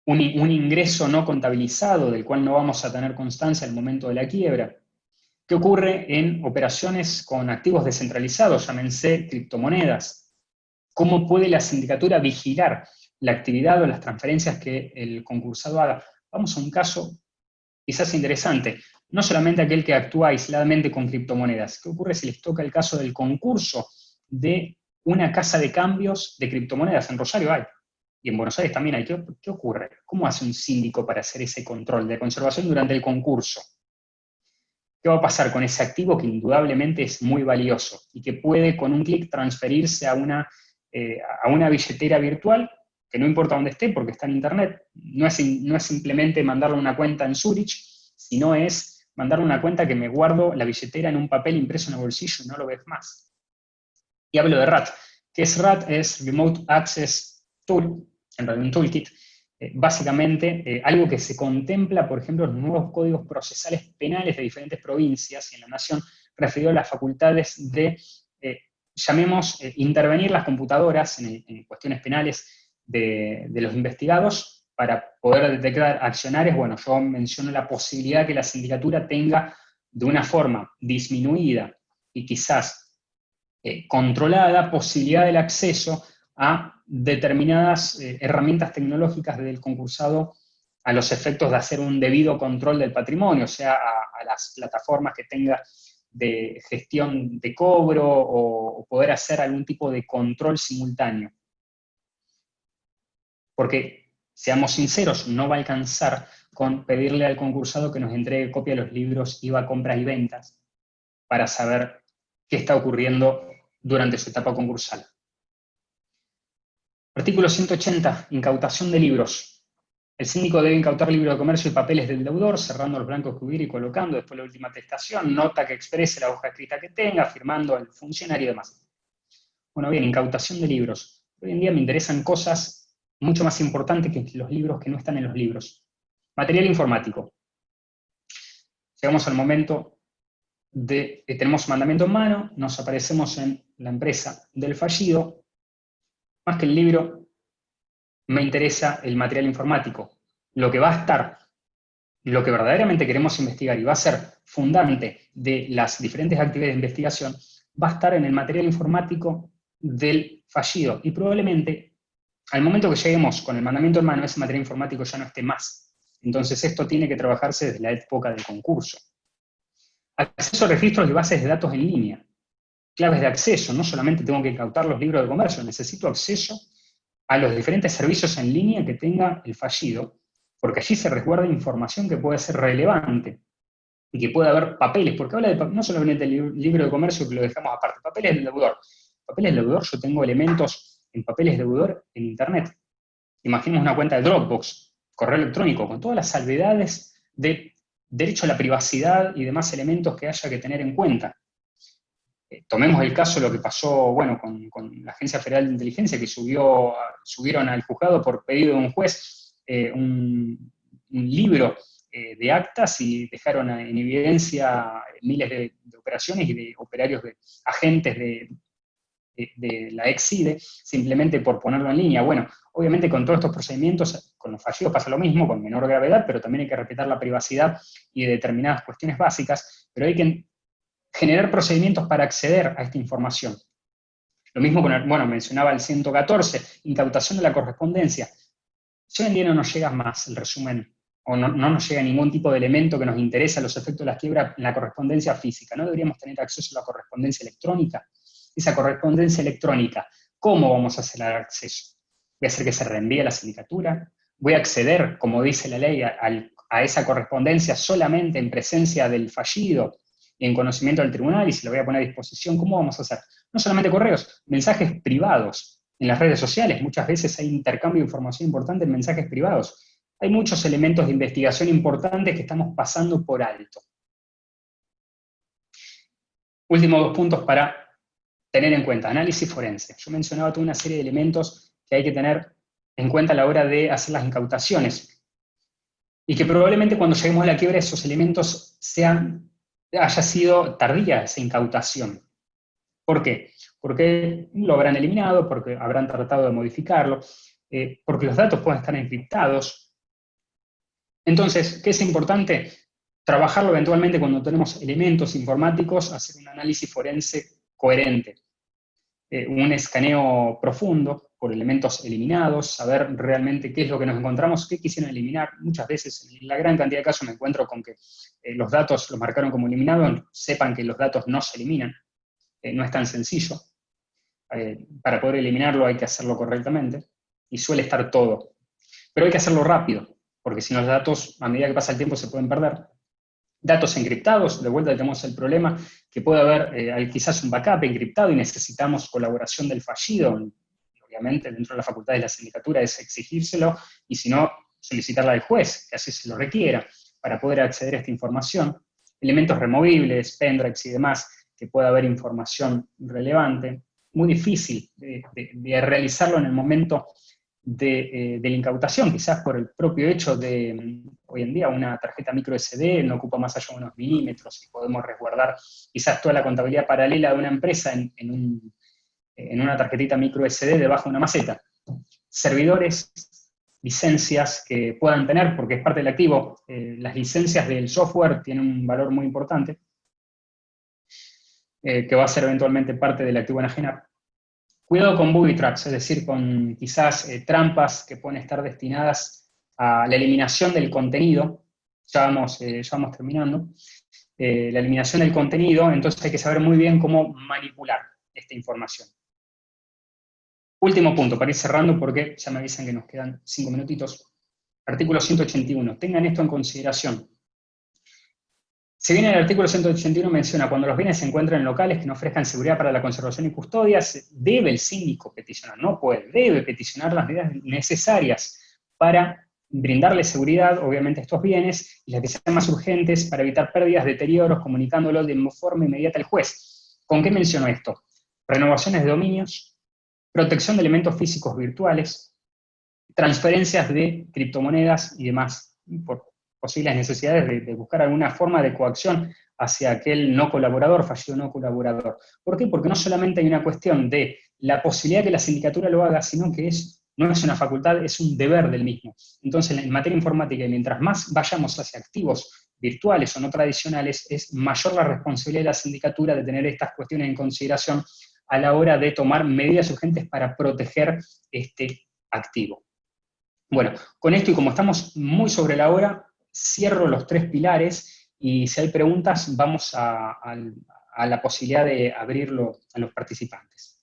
un ingreso no contabilizado del cual no vamos a tener constancia al momento de la quiebra? ¿Qué ocurre en operaciones con activos descentralizados, llámense criptomonedas? ¿Cómo puede la sindicatura vigilar la actividad o las transferencias que el concursado haga? Vamos a un caso quizás interesante. No solamente aquel que actúa aisladamente con criptomonedas. ¿Qué ocurre si les toca el caso del concurso de una casa de cambios de criptomonedas? En Rosario hay, y en Buenos Aires también hay. ¿Qué ocurre? ¿Cómo hace un síndico para hacer ese control de conservación durante el concurso? ¿Qué va a pasar con ese activo que indudablemente es muy valioso y que puede con un clic transferirse a una billetera virtual, que no importa dónde esté porque está en Internet? No es simplemente mandarle una cuenta en Zurich, sino es mandarle una cuenta que me guardo la billetera en un papel impreso en el bolsillo y no lo ves más. Y hablo de RAT. ¿Qué es RAT? Es Remote Access Tool, en realidad un toolkit. Básicamente, algo que se contempla, por ejemplo, en los nuevos códigos procesales penales de diferentes provincias y en la nación, referido a las facultades de, llamemos, intervenir las computadoras en cuestiones penales de los investigados para poder detectar accionarios. Bueno, yo menciono la posibilidad que la sindicatura tenga de una forma disminuida y quizás controlada posibilidad del acceso a determinadas herramientas tecnológicas del concursado a los efectos de hacer un debido control del patrimonio, o sea, a las plataformas que tenga de gestión de cobro o poder hacer algún tipo de control simultáneo. Porque, seamos sinceros, no va a alcanzar con pedirle al concursado que nos entregue copia de los libros IVA, compras y ventas para saber qué está ocurriendo durante su etapa concursal. Artículo 180, incautación de libros. El síndico debe incautar libros de comercio y papeles del deudor, cerrando los blancos que hubiera y colocando después la última atestación, nota que exprese la hoja escrita que tenga, firmando al funcionario y demás. Bueno, bien, incautación de libros. Hoy en día me interesan cosas mucho más importantes que los libros que no están en los libros. Material informático. Llegamos al momento de que tenemos un mandamiento en mano, nos aparecemos en la empresa del fallido. Más que el libro, me interesa el material informático. Lo que va a estar, lo que verdaderamente queremos investigar y va a ser fundante de las diferentes actividades de investigación, va a estar en el material informático del fallido. Y probablemente, al momento que lleguemos con el mandamiento en mano, ese material informático ya no esté más. Entonces esto tiene que trabajarse desde la época del concurso. Acceso a registros y bases de datos en línea. Claves de acceso, no solamente tengo que incautar los libros de comercio, necesito acceso a los diferentes servicios en línea que tenga el fallido, porque allí se resguarda información que puede ser relevante y que puede haber papeles, porque habla de no solamente el libro de comercio que lo dejamos aparte, papeles del deudor. Papeles del deudor, yo tengo elementos en papeles de deudor en Internet. Imaginemos una cuenta de Dropbox, correo electrónico, con todas las salvedades de derecho a la privacidad y demás elementos que haya que tener en cuenta. Tomemos el caso de lo que pasó, bueno, con la Agencia Federal de Inteligencia, que subieron al juzgado por pedido de un juez un libro de actas y dejaron en evidencia miles de operaciones y de operarios, de agentes de la ex-CIDE, simplemente por ponerlo en línea. Bueno, obviamente con todos estos procedimientos, con los fallidos pasa lo mismo, con menor gravedad, pero también hay que respetar la privacidad y de determinadas cuestiones básicas, pero hay que generar procedimientos para acceder a esta información. Lo mismo con, bueno, mencionaba el 114, incautación de la correspondencia. Si hoy en día no nos llega más el resumen, o no nos llega ningún tipo de elemento que nos interese a los efectos de la quiebra en la correspondencia física, ¿no deberíamos tener acceso a la correspondencia electrónica? Esa correspondencia electrónica, ¿cómo vamos a hacer el acceso? ¿Voy a hacer que se reenvíe a la sindicatura? ¿Voy a acceder, como dice la ley, a esa correspondencia solamente en presencia del fallido y en conocimiento del tribunal, y se lo voy a poner a disposición? ¿Cómo vamos a hacer? No solamente correos, mensajes privados en las redes sociales. Muchas veces hay intercambio de información importante en mensajes privados. Hay muchos elementos de investigación importantes que estamos pasando por alto. Últimos 2 puntos para tener en cuenta. Análisis forense. Yo mencionaba toda una serie de elementos que hay que tener en cuenta a la hora de hacer las incautaciones. Y que probablemente cuando lleguemos a la quiebra esos elementos haya sido tardía esa incautación. ¿Por qué? Porque lo habrán eliminado, porque habrán tratado de modificarlo, porque los datos pueden estar encriptados. Entonces, ¿qué es importante? Trabajarlo eventualmente cuando tenemos elementos informáticos, hacer un análisis forense coherente. Un escaneo profundo por elementos eliminados, saber realmente qué es lo que nos encontramos, qué quisieron eliminar. Muchas veces, en la gran cantidad de casos, me encuentro con que los datos los marcaron como eliminados, sepan que los datos no se eliminan. No es tan sencillo. Para poder eliminarlo hay que hacerlo correctamente, y suele estar todo. Pero hay que hacerlo rápido, porque si no los datos, a medida que pasa el tiempo, se pueden perder. Datos encriptados, de vuelta tenemos el problema que puede haber quizás un backup encriptado y necesitamos colaboración del fallido. Obviamente, dentro de la facultad de la sindicatura es exigírselo, y si no, solicitarla al juez, que así se lo requiera, para poder acceder a esta información. Elementos removibles, pendrives y demás, que pueda haber información relevante. Muy difícil de realizarlo en el momento de la incautación, quizás por el propio hecho de, hoy en día, una tarjeta micro SD no ocupa más allá de unos milímetros, y podemos resguardar quizás toda la contabilidad paralela de una empresa en una tarjetita micro SD debajo de una maceta. Servidores, licencias que puedan tener, porque es parte del activo. Las licencias del software tienen un valor muy importante, que va a ser eventualmente parte del activo enajenar. Cuidado con booby traps, es decir, con quizás trampas que pueden estar destinadas a la eliminación del contenido, ya vamos terminando, la eliminación del contenido, entonces hay que saber muy bien cómo manipular esta información. Último punto, para ir cerrando, porque ya me avisan que nos quedan 5 minutitos. Artículo 181, tengan esto en consideración. Si bien el artículo 181 menciona cuando los bienes se encuentran en locales que no ofrezcan seguridad para la conservación y custodia, debe el síndico peticionar, no puede, debe peticionar las medidas necesarias para brindarle seguridad, obviamente, a estos bienes, y las que sean más urgentes para evitar pérdidas, deterioros, comunicándolo de forma inmediata al juez. ¿Con qué menciono esto? Renovaciones de dominios, protección de elementos físicos virtuales, transferencias de criptomonedas y demás, por posibles necesidades de buscar alguna forma de coacción hacia aquel no colaborador, fallido no colaborador. ¿Por qué? Porque no solamente hay una cuestión de la posibilidad de que la sindicatura lo haga, sino que no es una facultad, es un deber del mismo. Entonces, en materia informática, mientras más vayamos hacia activos virtuales o no tradicionales, es mayor la responsabilidad de la sindicatura de tener estas cuestiones en consideración a la hora de tomar medidas urgentes para proteger este activo. Bueno, con esto y como estamos muy sobre la hora, cierro los 3 pilares y si hay preguntas vamos a la posibilidad de abrirlo a los participantes.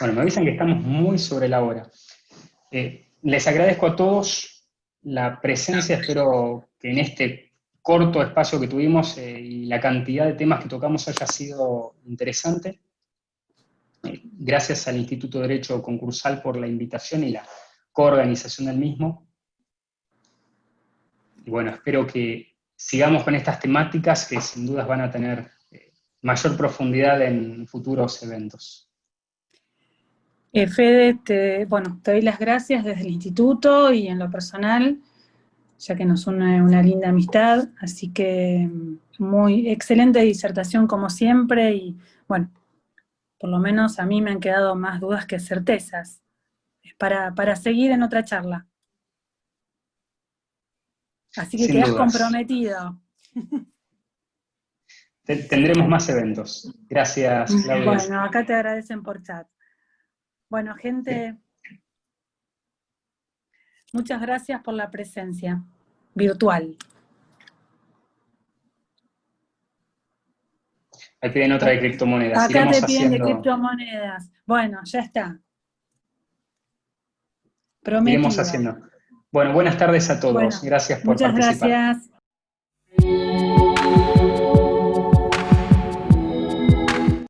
Bueno, me avisan que estamos muy sobre la hora. Les agradezco a todos la presencia, espero que en este corto espacio que tuvimos y la cantidad de temas que tocamos haya sido interesante. Gracias al Instituto de Derecho Concursal por la invitación y la coorganización del mismo. Y bueno, espero que sigamos con estas temáticas que sin dudas van a tener mayor profundidad en futuros eventos. Fede, te doy las gracias desde el instituto y en lo personal, ya que nos une una linda amistad, así que muy excelente disertación como siempre y bueno, por lo menos a mí me han quedado más dudas que certezas. Para seguir en otra charla. Así que Sin quedás dudas. comprometido. Tendremos más eventos. Gracias, Claudia. Bueno, acá te agradecen por chat. Bueno, gente, muchas gracias por la presencia virtual. Ahí piden otra de criptomonedas. Acá te piden de criptomonedas. Bueno, ya está. Prometido. Iremos haciendo. Bueno, buenas tardes a todos. Bueno, gracias por participar. Muchas gracias.